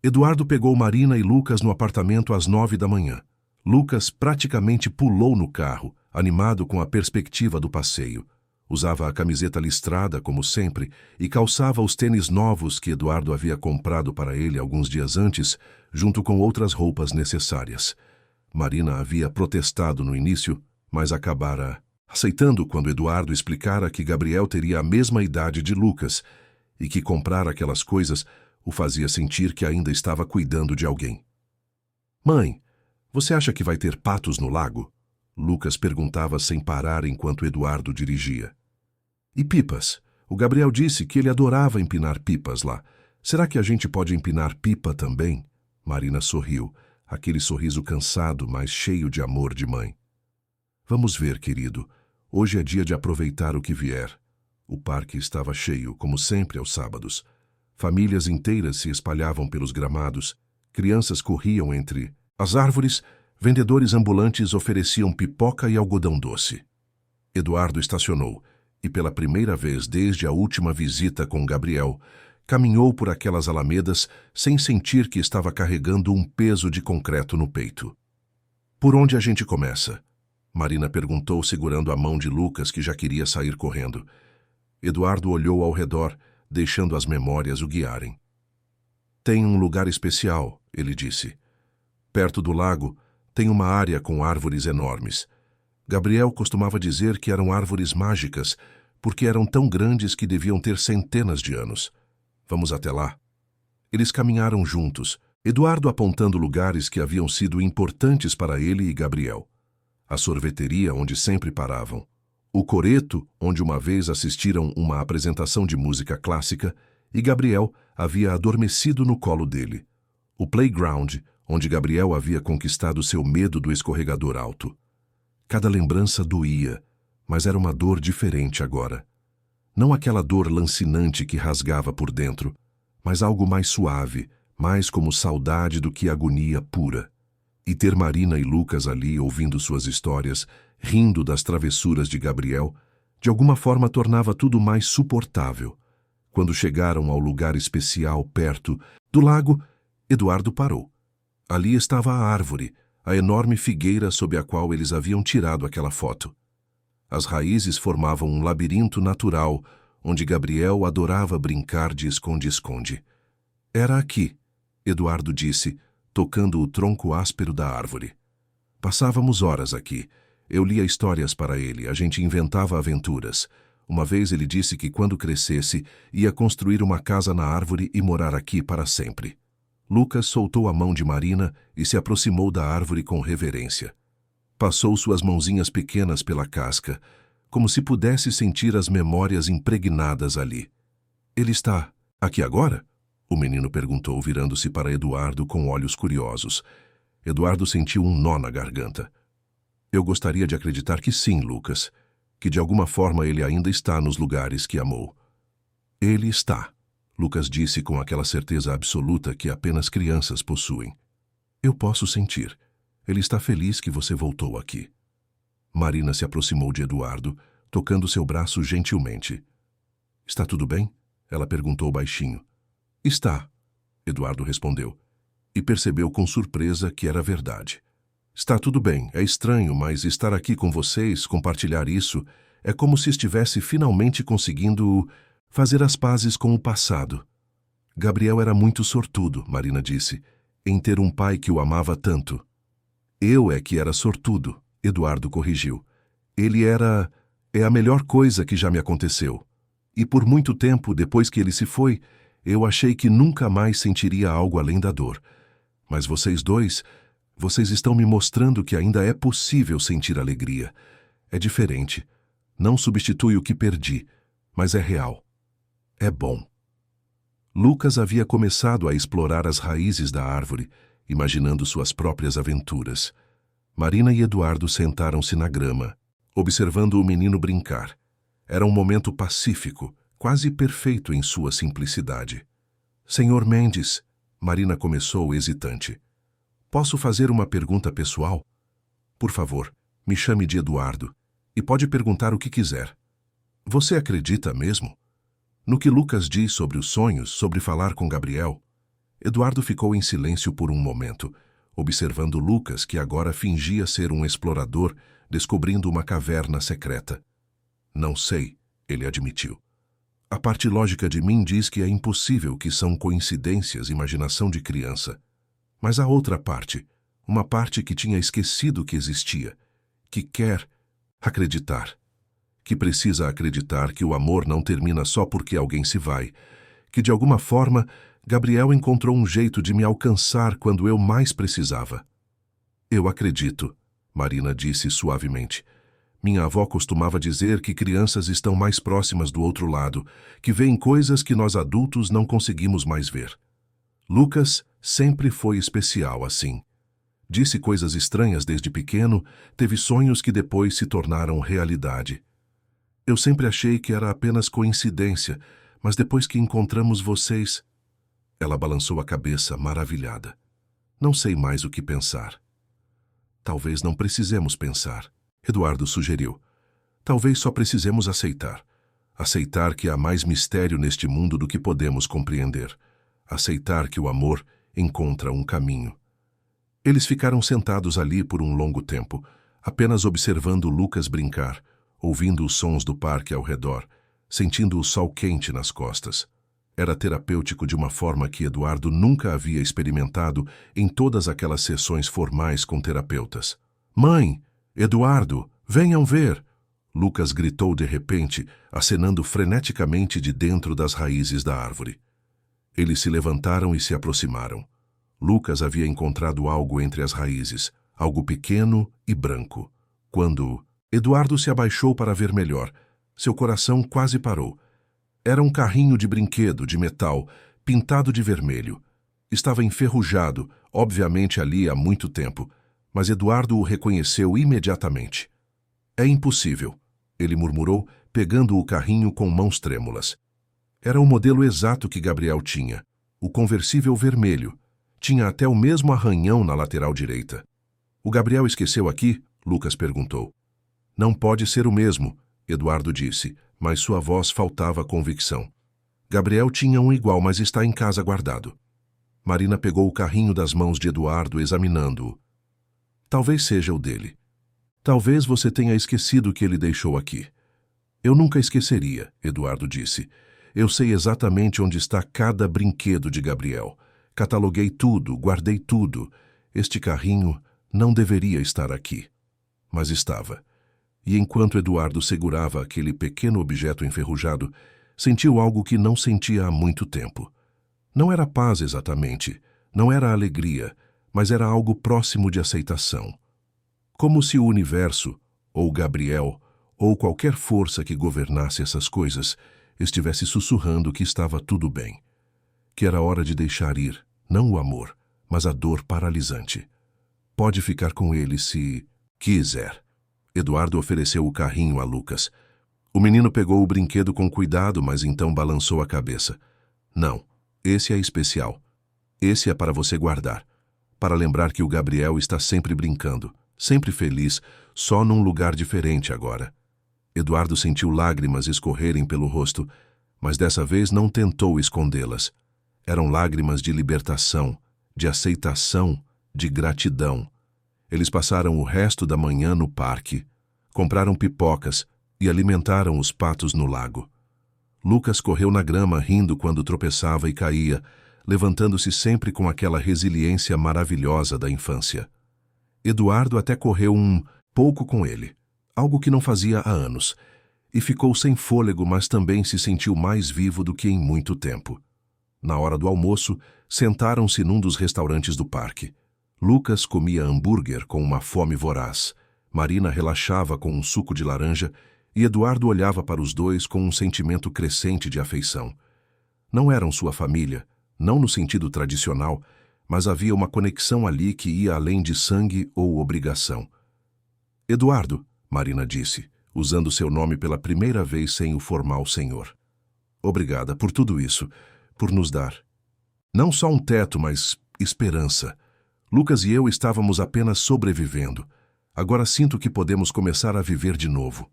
Eduardo pegou Marina e Lucas no apartamento às 9 da manhã. Lucas praticamente pulou no carro, animado com a perspectiva do passeio. Usava a camiseta listrada, como sempre, e calçava os tênis novos que Eduardo havia comprado para ele alguns dias antes, junto com outras roupas necessárias. Marina havia protestado no início, mas acabara aceitando quando Eduardo explicara que Gabriel teria a mesma idade de Lucas e que comprar aquelas coisas o fazia sentir que ainda estava cuidando de alguém. Mãe, você acha que vai ter patos no lago? Lucas perguntava sem parar enquanto Eduardo dirigia. E pipas? O Gabriel disse que ele adorava empinar pipas lá. Será que a gente pode empinar pipa também? Marina sorriu, aquele sorriso cansado, mas cheio de amor de mãe. Vamos ver, querido. Hoje é dia de aproveitar o que vier. O parque estava cheio, como sempre aos sábados. Famílias inteiras se espalhavam pelos gramados. Crianças corriam entre as árvores. Vendedores ambulantes ofereciam pipoca e algodão doce. Eduardo estacionou e, pela primeira vez desde a última visita com Gabriel, caminhou por aquelas alamedas sem sentir que estava carregando um peso de concreto no peito. Por onde a gente começa? Marina perguntou, segurando a mão de Lucas, que já queria sair correndo. Eduardo olhou ao redor, deixando as memórias o guiarem. Tem um lugar especial, ele disse. Perto do lago, tem uma área com árvores enormes. Gabriel costumava dizer que eram árvores mágicas, porque eram tão grandes que deviam ter centenas de anos. Vamos até lá. Eles caminharam juntos, Eduardo apontando lugares que haviam sido importantes para ele e Gabriel. A sorveteria onde sempre paravam. O coreto, onde uma vez assistiram uma apresentação de música clássica, e Gabriel havia adormecido no colo dele. O playground, onde Gabriel havia conquistado seu medo do escorregador alto. Cada lembrança doía, mas era uma dor diferente agora. Não aquela dor lancinante que rasgava por dentro, mas algo mais suave, mais como saudade do que agonia pura. E ter Marina e Lucas ali ouvindo suas histórias, rindo das travessuras de Gabriel, de alguma forma tornava tudo mais suportável. Quando chegaram ao lugar especial perto do lago, Eduardo parou. Ali estava a árvore, a enorme figueira sob a qual eles haviam tirado aquela foto. As raízes formavam um labirinto natural, onde Gabriel adorava brincar de esconde-esconde. Era aqui, Eduardo disse, tocando o tronco áspero da árvore. Passávamos horas aqui. Eu lia histórias para ele, a gente inventava aventuras. Uma vez ele disse que quando crescesse, ia construir uma casa na árvore e morar aqui para sempre. Lucas soltou a mão de Marina e se aproximou da árvore com reverência. Passou suas mãozinhas pequenas pela casca, como se pudesse sentir as memórias impregnadas ali. Ele está aqui agora? O menino perguntou, virando-se para Eduardo com olhos curiosos. Eduardo sentiu um nó na garganta. Eu gostaria de acreditar que sim, Lucas, que de alguma forma ele ainda está nos lugares que amou. Ele está, Lucas disse com aquela certeza absoluta que apenas crianças possuem. Eu posso sentir. Ele está feliz que você voltou aqui. Marina se aproximou de Eduardo, tocando seu braço gentilmente. Está tudo bem? Ela perguntou baixinho. Está, Eduardo respondeu, e percebeu com surpresa que era verdade. Está tudo bem, é estranho, mas estar aqui com vocês, compartilhar isso, é como se estivesse finalmente conseguindo fazer as pazes com o passado. Gabriel era muito sortudo, Marina disse, em ter um pai que o amava tanto. Eu é que era sortudo, Eduardo corrigiu. Ele era... é a melhor coisa que já me aconteceu. E por muito tempo, depois que ele se foi, eu achei que nunca mais sentiria algo além da dor. Mas vocês dois, vocês estão me mostrando que ainda é possível sentir alegria. É diferente. Não substitui o que perdi, mas é real. É bom. Lucas havia começado a explorar as raízes da árvore, imaginando suas próprias aventuras. Marina e Eduardo sentaram-se na grama, observando o menino brincar. Era um momento pacífico, quase perfeito em sua simplicidade. Senhor Mendes, Marina começou hesitante. Posso fazer uma pergunta pessoal? Por favor, me chame de Eduardo, e pode perguntar o que quiser. Você acredita mesmo? No que Lucas diz sobre os sonhos, sobre falar com Gabriel? Eduardo ficou em silêncio por um momento, observando Lucas, que agora fingia ser um explorador, descobrindo uma caverna secreta. Não sei, ele admitiu. A parte lógica de mim diz que é impossível, que são coincidências, imaginação de criança. Mas a outra parte, uma parte que tinha esquecido que existia, que quer acreditar, que precisa acreditar que o amor não termina só porque alguém se vai, que de alguma forma Gabriel encontrou um jeito de me alcançar quando eu mais precisava. Eu acredito, Marina disse suavemente, Minha avó costumava dizer que crianças estão mais próximas do outro lado, que veem coisas que nós adultos não conseguimos mais ver. Lucas sempre foi especial assim. Disse coisas estranhas desde pequeno, teve sonhos que depois se tornaram realidade. Eu sempre achei que era apenas coincidência, mas depois que encontramos vocês... Ela balançou a cabeça, maravilhada. Não sei mais o que pensar. Talvez não precisemos pensar, Eduardo sugeriu. Talvez só precisemos aceitar. Aceitar que há mais mistério neste mundo do que podemos compreender. Aceitar que o amor encontra um caminho. Eles ficaram sentados ali por um longo tempo, apenas observando Lucas brincar, ouvindo os sons do parque ao redor, sentindo o sol quente nas costas. Era terapêutico de uma forma que Eduardo nunca havia experimentado em todas aquelas sessões formais com terapeutas. "Mãe! Eduardo! Venham ver!" Lucas gritou de repente, acenando freneticamente de dentro das raízes da árvore. Eles se levantaram e se aproximaram. Lucas havia encontrado algo entre as raízes, algo pequeno e branco. Quando Eduardo se abaixou para ver melhor, seu coração quase parou. Era um carrinho de brinquedo de metal, pintado de vermelho. Estava enferrujado, obviamente ali há muito tempo, mas Eduardo o reconheceu imediatamente. "É impossível", ele murmurou, pegando o carrinho com mãos trêmulas. Era o modelo exato que Gabriel tinha, o conversível vermelho. Tinha até o mesmo arranhão na lateral direita. "O Gabriel esqueceu aqui?" Lucas perguntou. "Não pode ser o mesmo", Eduardo disse, mas sua voz faltava convicção. "Gabriel tinha um igual, mas está em casa guardado." Marina pegou o carrinho das mãos de Eduardo, examinando-o. "Talvez seja o dele. Talvez você tenha esquecido que ele deixou aqui." "Eu nunca esqueceria", Eduardo disse. "Eu sei exatamente onde está cada brinquedo de Gabriel. Cataloguei tudo, guardei tudo. Este carrinho não deveria estar aqui." Mas estava. E enquanto Eduardo segurava aquele pequeno objeto enferrujado, sentiu algo que não sentia há muito tempo. Não era paz exatamente, não era alegria, mas era algo próximo de aceitação. Como se o universo, ou Gabriel, ou qualquer força que governasse essas coisas, estivesse sussurrando que estava tudo bem. Que era hora de deixar ir, não o amor, mas a dor paralisante. Pode ficar com ele se quiser. Eduardo ofereceu o carrinho a Lucas. O menino pegou o brinquedo com cuidado, mas então balançou a cabeça. "Não, esse é especial. Esse é para você guardar. Para lembrar que o Gabriel está sempre brincando, sempre feliz, só num lugar diferente agora." Eduardo sentiu lágrimas escorrerem pelo rosto, mas dessa vez não tentou escondê-las. Eram lágrimas de libertação, de aceitação, de gratidão. Eles passaram o resto da manhã no parque, compraram pipocas e alimentaram os patos no lago. Lucas correu na grama rindo quando tropeçava e caía, levantando-se sempre com aquela resiliência maravilhosa da infância. Eduardo até correu um pouco com ele, algo que não fazia há anos, e ficou sem fôlego, mas também se sentiu mais vivo do que em muito tempo. Na hora do almoço, sentaram-se num dos restaurantes do parque. Lucas comia hambúrguer com uma fome voraz. Marina relaxava com um suco de laranja e Eduardo olhava para os dois com um sentimento crescente de afeição. Não eram sua família, não no sentido tradicional, mas havia uma conexão ali que ia além de sangue ou obrigação. "Eduardo", Marina disse, usando seu nome pela primeira vez sem o formal senhor. "Obrigada por tudo isso, por nos dar. Não só um teto, mas esperança. Lucas e eu estávamos apenas sobrevivendo. Agora sinto que podemos começar a viver de novo."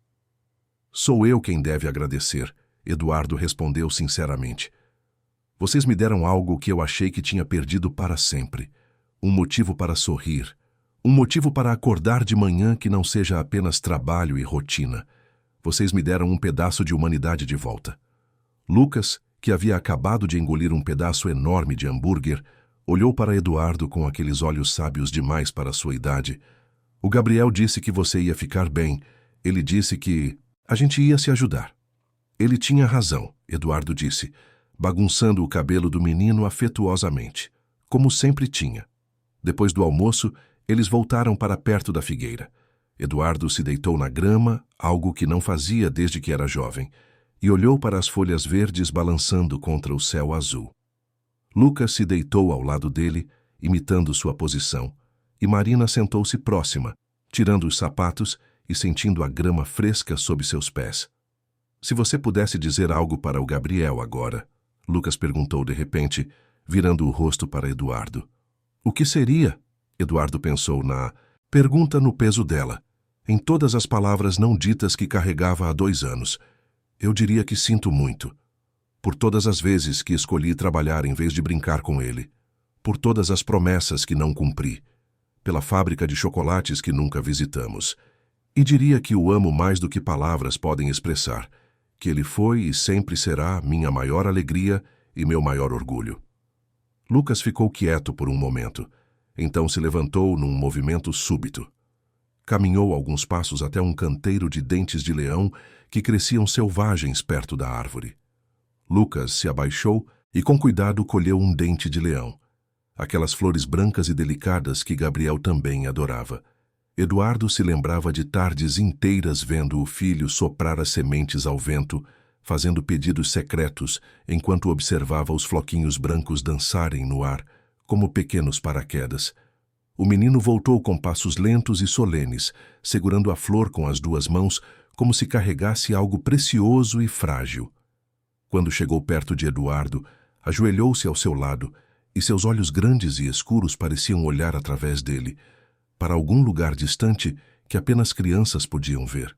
"Sou eu quem deve agradecer", Eduardo respondeu sinceramente. "Vocês me deram algo que eu achei que tinha perdido para sempre. Um motivo para sorrir. Um motivo para acordar de manhã que não seja apenas trabalho e rotina. Vocês me deram um pedaço de humanidade de volta." Lucas, que havia acabado de engolir um pedaço enorme de hambúrguer, olhou para Eduardo com aqueles olhos sábios demais para sua idade. "O Gabriel disse que você ia ficar bem. Ele disse que a gente ia se ajudar." "Ele tinha razão", Eduardo disse, bagunçando o cabelo do menino afetuosamente, como sempre tinha. Depois do almoço, eles voltaram para perto da figueira. Eduardo se deitou na grama, algo que não fazia desde que era jovem, e olhou para as folhas verdes balançando contra o céu azul. Lucas se deitou ao lado dele, imitando sua posição, e Marina sentou-se próxima, tirando os sapatos e sentindo a grama fresca sob seus pés. Se você pudesse dizer algo para o Gabriel agora, Lucas perguntou de repente, virando o rosto para Eduardo. O que seria? Eduardo pensou na pergunta no peso dela, em todas as palavras não ditas que carregava há 2 anos. Eu diria que sinto muito. Por todas as vezes que escolhi trabalhar em vez de brincar com ele. Por todas as promessas que não cumpri. Pela fábrica de chocolates que nunca visitamos. E diria que o amo mais do que palavras podem expressar. Que ele foi e sempre será minha maior alegria e meu maior orgulho. Lucas ficou quieto por um momento. Então se levantou num movimento súbito. Caminhou alguns passos até um canteiro de dentes de leão que cresciam selvagens perto da árvore. Lucas se abaixou e com cuidado colheu um dente de leão. Aquelas flores brancas e delicadas que Gabriel também adorava. Eduardo se lembrava de tardes inteiras vendo o filho soprar as sementes ao vento, fazendo pedidos secretos enquanto observava os floquinhos brancos dançarem no ar, como pequenos paraquedas. O menino voltou com passos lentos e solenes, segurando a flor com as 2 mãos, como se carregasse algo precioso e frágil. Quando chegou perto de Eduardo, ajoelhou-se ao seu lado, e seus olhos grandes e escuros pareciam olhar através dele, para algum lugar distante que apenas crianças podiam ver.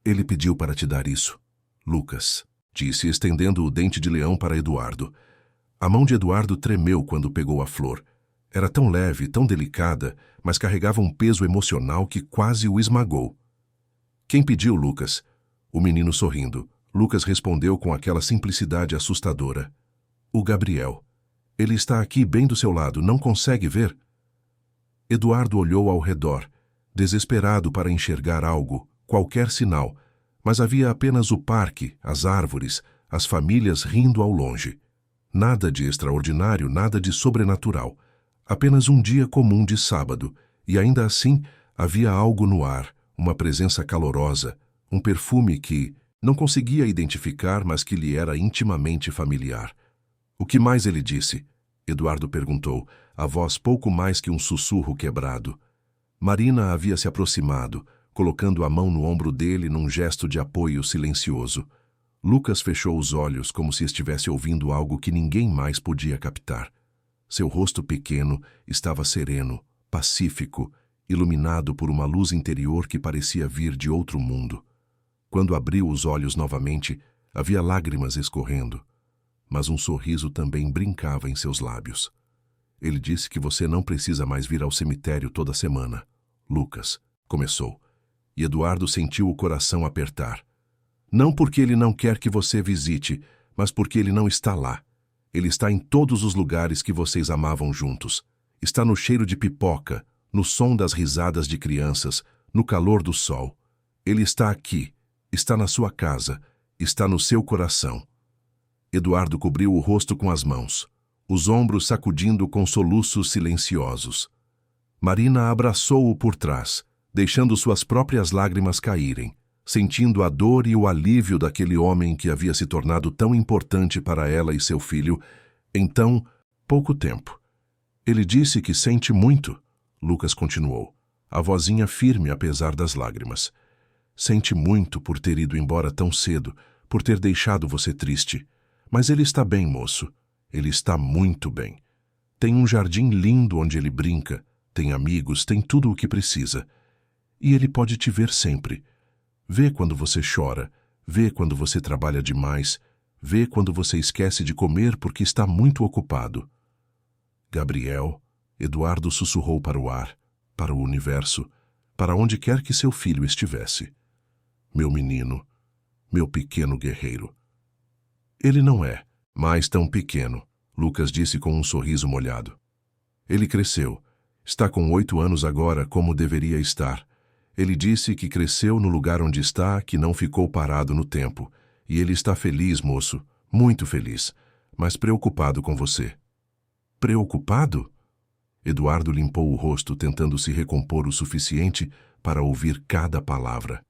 Ele pediu para te dar isso, Lucas, disse, estendendo o dente de leão para Eduardo. A mão de Eduardo tremeu quando pegou a flor. Era tão leve, tão delicada, mas carregava um peso emocional que quase o esmagou. Quem pediu, Lucas? O menino sorrindo. Lucas respondeu com aquela simplicidade assustadora. O Gabriel. Ele está aqui bem do seu lado, não consegue ver? Eduardo olhou ao redor, desesperado para enxergar algo, qualquer sinal, mas havia apenas o parque, as árvores, as famílias rindo ao longe. Nada de extraordinário, nada de sobrenatural. Apenas um dia comum de sábado, e ainda assim havia algo no ar, uma presença calorosa, um perfume que não conseguia identificar, mas que lhe era intimamente familiar. O que mais ele disse? Eduardo perguntou, a voz pouco mais que um sussurro quebrado. Marina havia se aproximado, colocando a mão no ombro dele num gesto de apoio silencioso. Lucas fechou os olhos como se estivesse ouvindo algo que ninguém mais podia captar. Seu rosto pequeno estava sereno, pacífico, iluminado por uma luz interior que parecia vir de outro mundo. Quando abriu os olhos novamente, havia lágrimas escorrendo, mas um sorriso também brincava em seus lábios. Ele disse que você não precisa mais vir ao cemitério toda semana. Lucas, começou, e Eduardo sentiu o coração apertar. Não porque ele não quer que você visite, mas porque ele não está lá. Ele está em todos os lugares que vocês amavam juntos. Está no cheiro de pipoca, no som das risadas de crianças, no calor do sol. Ele está aqui, está na sua casa, está no seu coração. Eduardo cobriu o rosto com as mãos, os ombros sacudindo com soluços silenciosos. Marina abraçou-o por trás, deixando suas próprias lágrimas caírem, sentindo a dor e o alívio daquele homem que havia se tornado tão importante para ela e seu filho em tão pouco tempo. Ele disse que sente muito, Lucas continuou, a vozinha firme apesar das lágrimas. Sente muito por ter ido embora tão cedo, por ter deixado você triste. Mas ele está bem, moço. Ele está muito bem. Tem um jardim lindo onde ele brinca, tem amigos, tem tudo o que precisa. E ele pode te ver sempre. Vê quando você chora, vê quando você trabalha demais, vê quando você esquece de comer porque está muito ocupado. Gabriel, Eduardo sussurrou para o ar, para o universo, para onde quer que seu filho estivesse. Meu menino, meu pequeno guerreiro. Ele não é mais tão pequeno, Lucas disse com um sorriso molhado. Ele cresceu. Está com 8 anos agora, como deveria estar. Ele disse que cresceu no lugar onde está, que não ficou parado no tempo. E ele está feliz, moço, muito feliz, mas preocupado com você. Preocupado? Eduardo limpou o rosto, tentando se recompor o suficiente para ouvir cada palavra.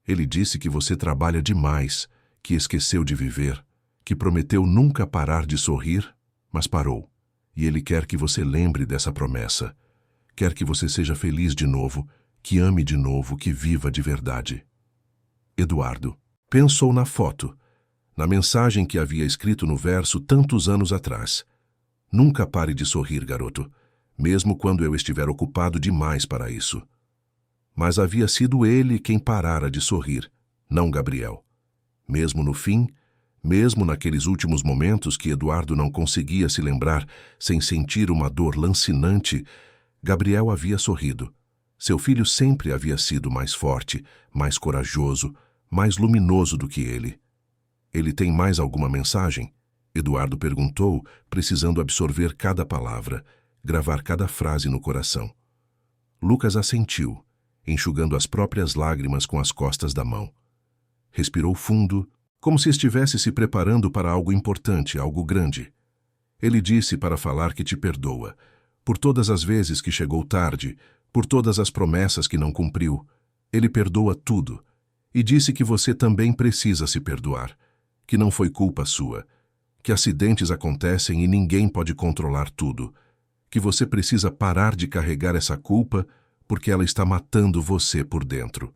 Ele disse que você trabalha demais, que esqueceu de viver, que prometeu nunca parar de sorrir, mas parou. E ele quer que você lembre dessa promessa. Quer que você seja feliz de novo, que ame de novo, que viva de verdade. Eduardo pensou na foto, na mensagem que havia escrito no verso tantos anos atrás. Nunca pare de sorrir, garoto, mesmo quando eu estiver ocupado demais para isso. Mas havia sido ele quem parara de sorrir, não Gabriel. Mesmo no fim, mesmo naqueles últimos momentos que Eduardo não conseguia se lembrar sem sentir uma dor lancinante, Gabriel havia sorrido. Seu filho sempre havia sido mais forte, mais corajoso, mais luminoso do que ele. Ele tem mais alguma mensagem? Eduardo perguntou, precisando absorver cada palavra, gravar cada frase no coração. Lucas assentiu, enxugando as próprias lágrimas com as costas da mão. Respirou fundo, como se estivesse se preparando para algo importante, algo grande. Ele disse para falar que te perdoa, por todas as vezes que chegou tarde, por todas as promessas que não cumpriu. Ele perdoa tudo. E disse que você também precisa se perdoar, que não foi culpa sua, que acidentes acontecem e ninguém pode controlar tudo, que você precisa parar de carregar essa culpa porque ela está matando você por dentro.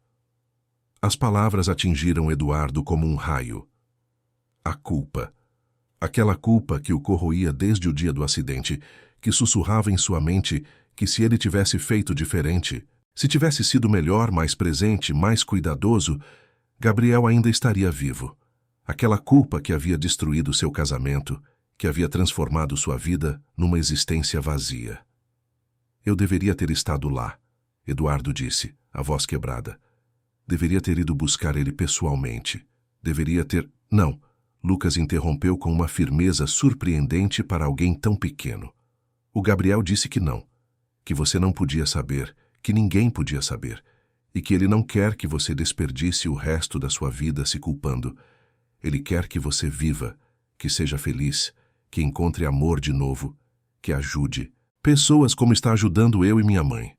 As palavras atingiram Eduardo como um raio. A culpa. Aquela culpa que o corroía desde o dia do acidente, que sussurrava em sua mente que se ele tivesse feito diferente, se tivesse sido melhor, mais presente, mais cuidadoso, Gabriel ainda estaria vivo. Aquela culpa que havia destruído seu casamento, que havia transformado sua vida numa existência vazia. Eu deveria ter estado lá, Eduardo disse, a voz quebrada. Deveria ter ido buscar ele pessoalmente. Deveria ter... Não, Lucas interrompeu com uma firmeza surpreendente para alguém tão pequeno. O Gabriel disse que não, que você não podia saber, que ninguém podia saber, e que ele não quer que você desperdice o resto da sua vida se culpando. Ele quer que você viva, que seja feliz, que encontre amor de novo, que ajude pessoas como está ajudando eu e minha mãe.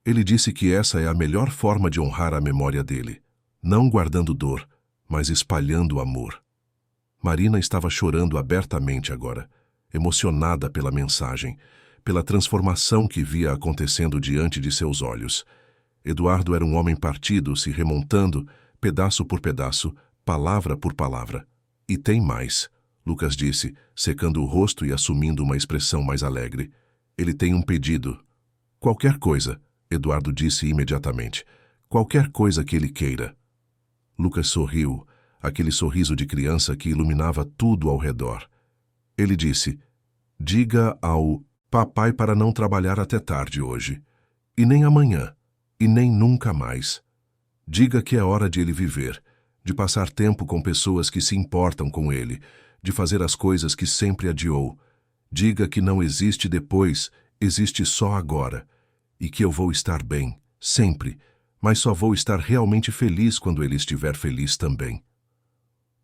Ele disse que essa é a melhor forma de honrar a memória dele, não guardando dor, mas espalhando amor. Marina estava chorando abertamente agora, emocionada pela mensagem, pela transformação que via acontecendo diante de seus olhos. Eduardo era um homem partido, se remontando, pedaço por pedaço, palavra por palavra. E tem mais, Lucas disse, secando o rosto e assumindo uma expressão mais alegre. Ele tem um pedido. Qualquer coisa, Eduardo disse imediatamente. Qualquer coisa que ele queira. Lucas sorriu, aquele sorriso de criança que iluminava tudo ao redor. Ele disse, diga ao papai para não trabalhar até tarde hoje, e nem amanhã, e nem nunca mais. Diga que é hora de ele viver, de passar tempo com pessoas que se importam com ele, de fazer as coisas que sempre adiou. Diga que não existe depois, existe só agora, e que eu vou estar bem, sempre, mas só vou estar realmente feliz quando ele estiver feliz também.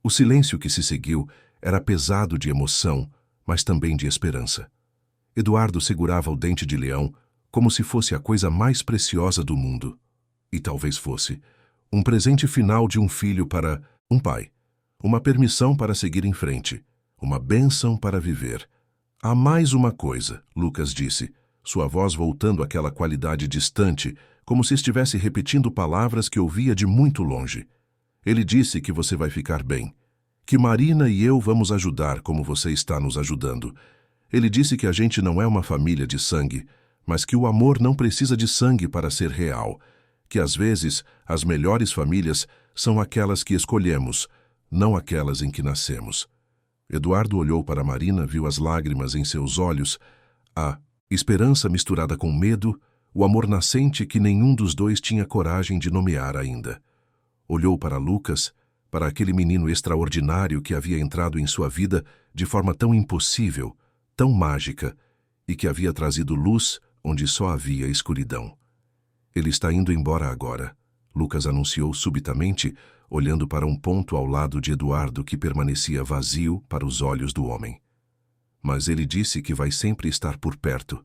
O silêncio que se seguiu era pesado de emoção, mas também de esperança. Eduardo segurava o dente de leão como se fosse a coisa mais preciosa do mundo. E talvez fosse um presente final de um filho para um pai, uma permissão para seguir em frente, uma bênção para viver. Há mais uma coisa, Lucas disse, sua voz voltando àquela qualidade distante, como se estivesse repetindo palavras que ouvia de muito longe. Ele disse que você vai ficar bem, que Marina e eu vamos ajudar como você está nos ajudando. Ele disse que a gente não é uma família de sangue, mas que o amor não precisa de sangue para ser real, que às vezes as melhores famílias são aquelas que escolhemos, não aquelas em que nascemos. Eduardo olhou para Marina, viu as lágrimas em seus olhos, a esperança misturada com medo, o amor nascente que nenhum dos dois tinha coragem de nomear ainda. Olhou para Lucas, para aquele menino extraordinário que havia entrado em sua vida de forma tão impossível, tão mágica, e que havia trazido luz onde só havia escuridão. Ele está indo embora agora, Lucas anunciou subitamente, olhando para um ponto ao lado de Eduardo que permanecia vazio para os olhos do homem. Mas ele disse que vai sempre estar por perto,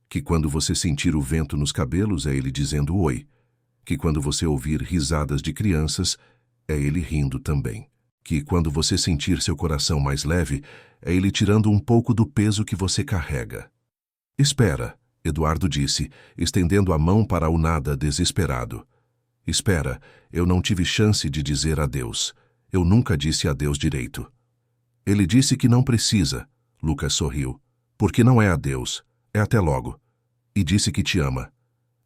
que quando você sentir o vento nos cabelos é ele dizendo oi, que quando você ouvir risadas de crianças, é ele rindo também. Que quando você sentir seu coração mais leve, é ele tirando um pouco do peso que você carrega. Espera, Eduardo disse, estendendo a mão para o nada desesperado. Espera, eu não tive chance de dizer adeus. Eu nunca disse adeus direito. Ele disse que não precisa, Lucas sorriu, porque não é adeus, é até logo. E disse que te ama.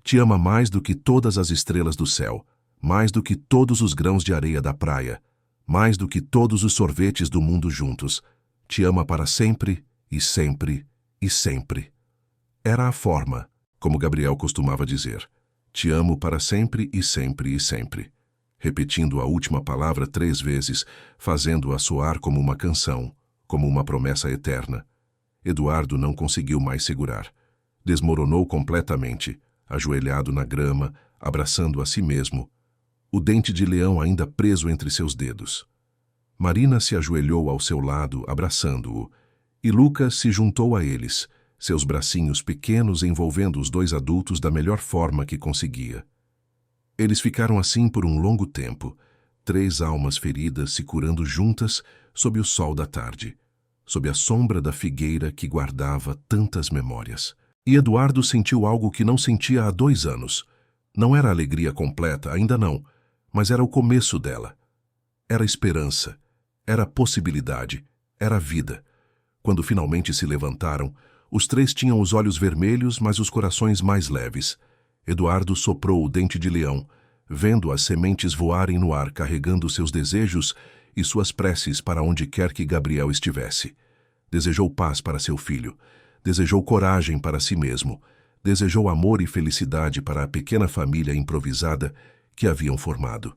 Te ama mais do que todas as estrelas do céu, mais do que todos os grãos de areia da praia, mais do que todos os sorvetes do mundo juntos. Te ama para sempre, e sempre, e sempre. Era a forma, como Gabriel costumava dizer. Te amo para sempre e sempre e sempre. Repetindo a última palavra 3 vezes, fazendo-a soar como uma canção, como uma promessa eterna. Eduardo não conseguiu mais segurar. Desmoronou completamente, ajoelhado na grama, abraçando a si mesmo, o dente de leão ainda preso entre seus dedos. Marina se ajoelhou ao seu lado, abraçando-o, e Lucas se juntou a eles, seus bracinhos pequenos envolvendo os 2 adultos da melhor forma que conseguia. Eles ficaram assim por um longo tempo, 3 almas feridas se curando juntas sob o sol da tarde, sob a sombra da figueira que guardava tantas memórias. E Eduardo sentiu algo que não sentia há 2 anos. Não era alegria completa, ainda não, mas era o começo dela. Era esperança, era possibilidade, era vida. Quando finalmente se levantaram, os 3 tinham os olhos vermelhos, mas os corações mais leves. Eduardo soprou o dente de leão, vendo as sementes voarem no ar carregando seus desejos e suas preces para onde quer que Gabriel estivesse. Desejou paz para seu filho, desejou coragem para si mesmo, desejou amor e felicidade para a pequena família improvisada que haviam formado.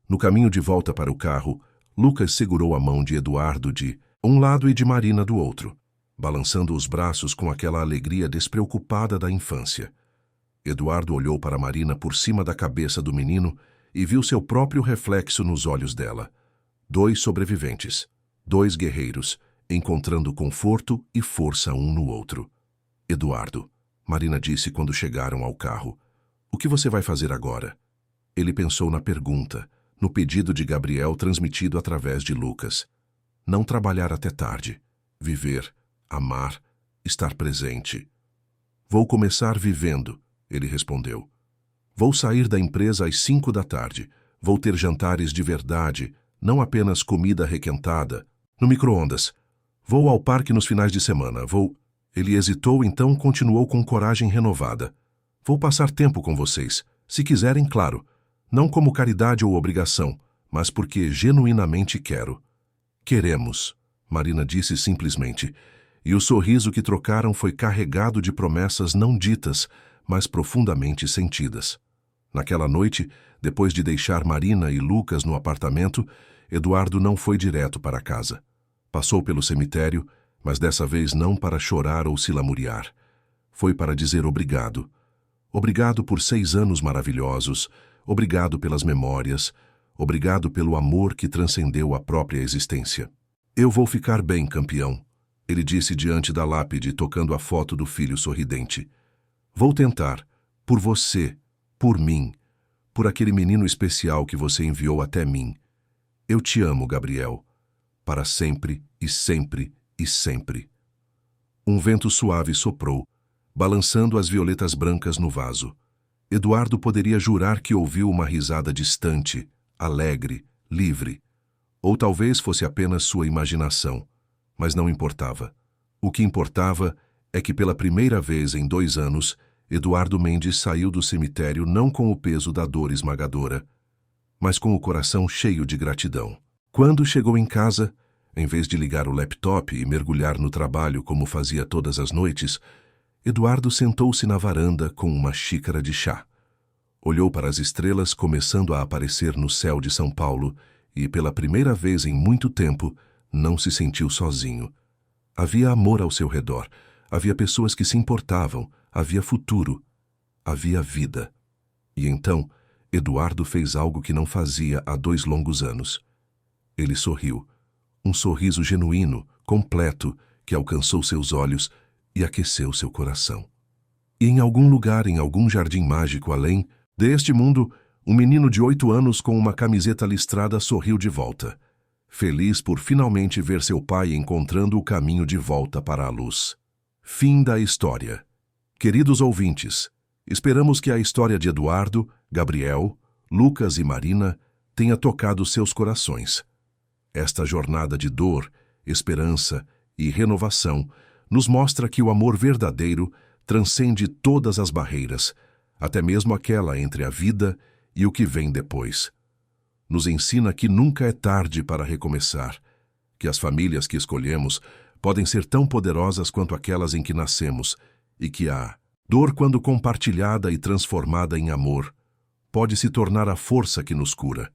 No caminho de volta para o carro, Lucas segurou a mão de Eduardo de um lado e de Marina do outro, balançando os braços com aquela alegria despreocupada da infância. Eduardo olhou para Marina por cima da cabeça do menino e viu seu próprio reflexo nos olhos dela. 2 sobreviventes, 2 guerreiros, encontrando conforto e força um no outro. Eduardo, Marina disse quando chegaram ao carro, o que você vai fazer agora? Ele pensou na pergunta, no pedido de Gabriel transmitido através de Lucas. Não trabalhar até tarde. Viver, amar, estar presente. Vou começar vivendo, ele respondeu. Vou sair da empresa às 5 da tarde. Vou ter jantares de verdade, não apenas comida requentada, no micro-ondas. Vou ao parque nos finais de semana. Ele hesitou, então continuou com coragem renovada. Vou passar tempo com vocês, se quiserem, claro. Não como caridade ou obrigação, mas porque genuinamente quero. Queremos, Marina disse simplesmente, e o sorriso que trocaram foi carregado de promessas não ditas, mas profundamente sentidas. Naquela noite, depois de deixar Marina e Lucas no apartamento, Eduardo não foi direto para casa. Passou pelo cemitério, mas dessa vez não para chorar ou se lamuriar. Foi para dizer obrigado. Obrigado por 6 anos maravilhosos, obrigado pelas memórias, obrigado pelo amor que transcendeu a própria existência. Eu vou ficar bem, campeão, ele disse diante da lápide, tocando a foto do filho sorridente. Vou tentar, por você, por mim, por aquele menino especial que você enviou até mim. Eu te amo, Gabriel, para sempre e sempre e sempre. Um vento suave soprou, balançando as violetas brancas no vaso. Eduardo poderia jurar que ouviu uma risada distante, alegre, livre. Ou talvez fosse apenas sua imaginação, mas não importava. O que importava é que pela primeira vez em 2 anos, Eduardo Mendes saiu do cemitério não com o peso da dor esmagadora, mas com o coração cheio de gratidão. Quando chegou em casa, em vez de ligar o laptop e mergulhar no trabalho como fazia todas as noites, Eduardo sentou-se na varanda com uma xícara de chá. Olhou para as estrelas começando a aparecer no céu de São Paulo e, pela primeira vez em muito tempo, não se sentiu sozinho. Havia amor ao seu redor, havia pessoas que se importavam, havia futuro, havia vida. E então, Eduardo fez algo que não fazia há 2 longos anos. Ele sorriu. Um sorriso genuíno, completo, que alcançou seus olhos e aqueceu seu coração. E em algum lugar, em algum jardim mágico além, Deste mundo, um menino de 8 anos com uma camiseta listrada sorriu de volta, feliz por finalmente ver seu pai encontrando o caminho de volta para a luz. Fim da história. Queridos ouvintes, esperamos que a história de Eduardo, Gabriel, Lucas e Marina tenha tocado seus corações. Esta jornada de dor, esperança e renovação nos mostra que o amor verdadeiro transcende todas as barreiras, até mesmo aquela entre a vida e o que vem depois. Nos ensina que nunca é tarde para recomeçar, que as famílias que escolhemos podem ser tão poderosas quanto aquelas em que nascemos e que a dor, quando compartilhada e transformada em amor, pode se tornar a força que nos cura.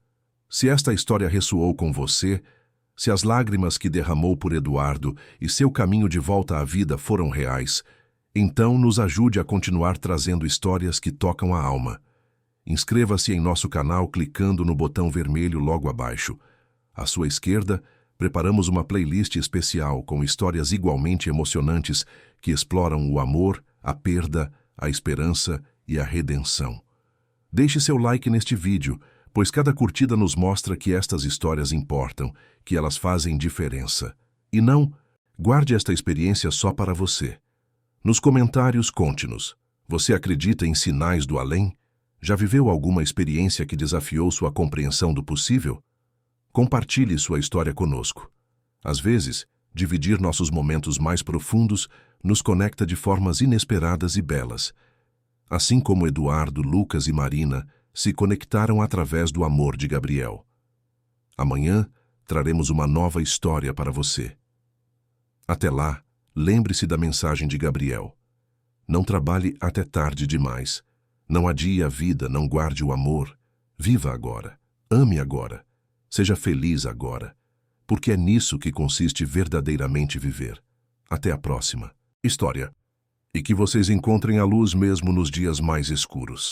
Se esta história ressoou com você, se as lágrimas que derramou por Eduardo e seu caminho de volta à vida foram reais, então nos ajude a continuar trazendo histórias que tocam a alma. Inscreva-se em nosso canal clicando no botão vermelho logo abaixo. À sua esquerda, preparamos uma playlist especial com histórias igualmente emocionantes que exploram o amor, a perda, a esperança e a redenção. Deixe seu like neste vídeo, pois cada curtida nos mostra que estas histórias importam, que elas fazem diferença. E não, guarde esta experiência só para você. Nos comentários, conte-nos. Você acredita em sinais do além? Já viveu alguma experiência que desafiou sua compreensão do possível? Compartilhe sua história conosco. Às vezes, dividir nossos momentos mais profundos nos conecta de formas inesperadas e belas. Assim como Eduardo, Lucas e Marina se conectaram através do amor de Gabriel. Amanhã, traremos uma nova história para você. Até lá, lembre-se da mensagem de Gabriel. Não trabalhe até tarde demais. Não adie a vida, não guarde o amor. Viva agora. Ame agora. Seja feliz agora. Porque é nisso que consiste verdadeiramente viver. Até a próxima história. E que vocês encontrem a luz mesmo nos dias mais escuros.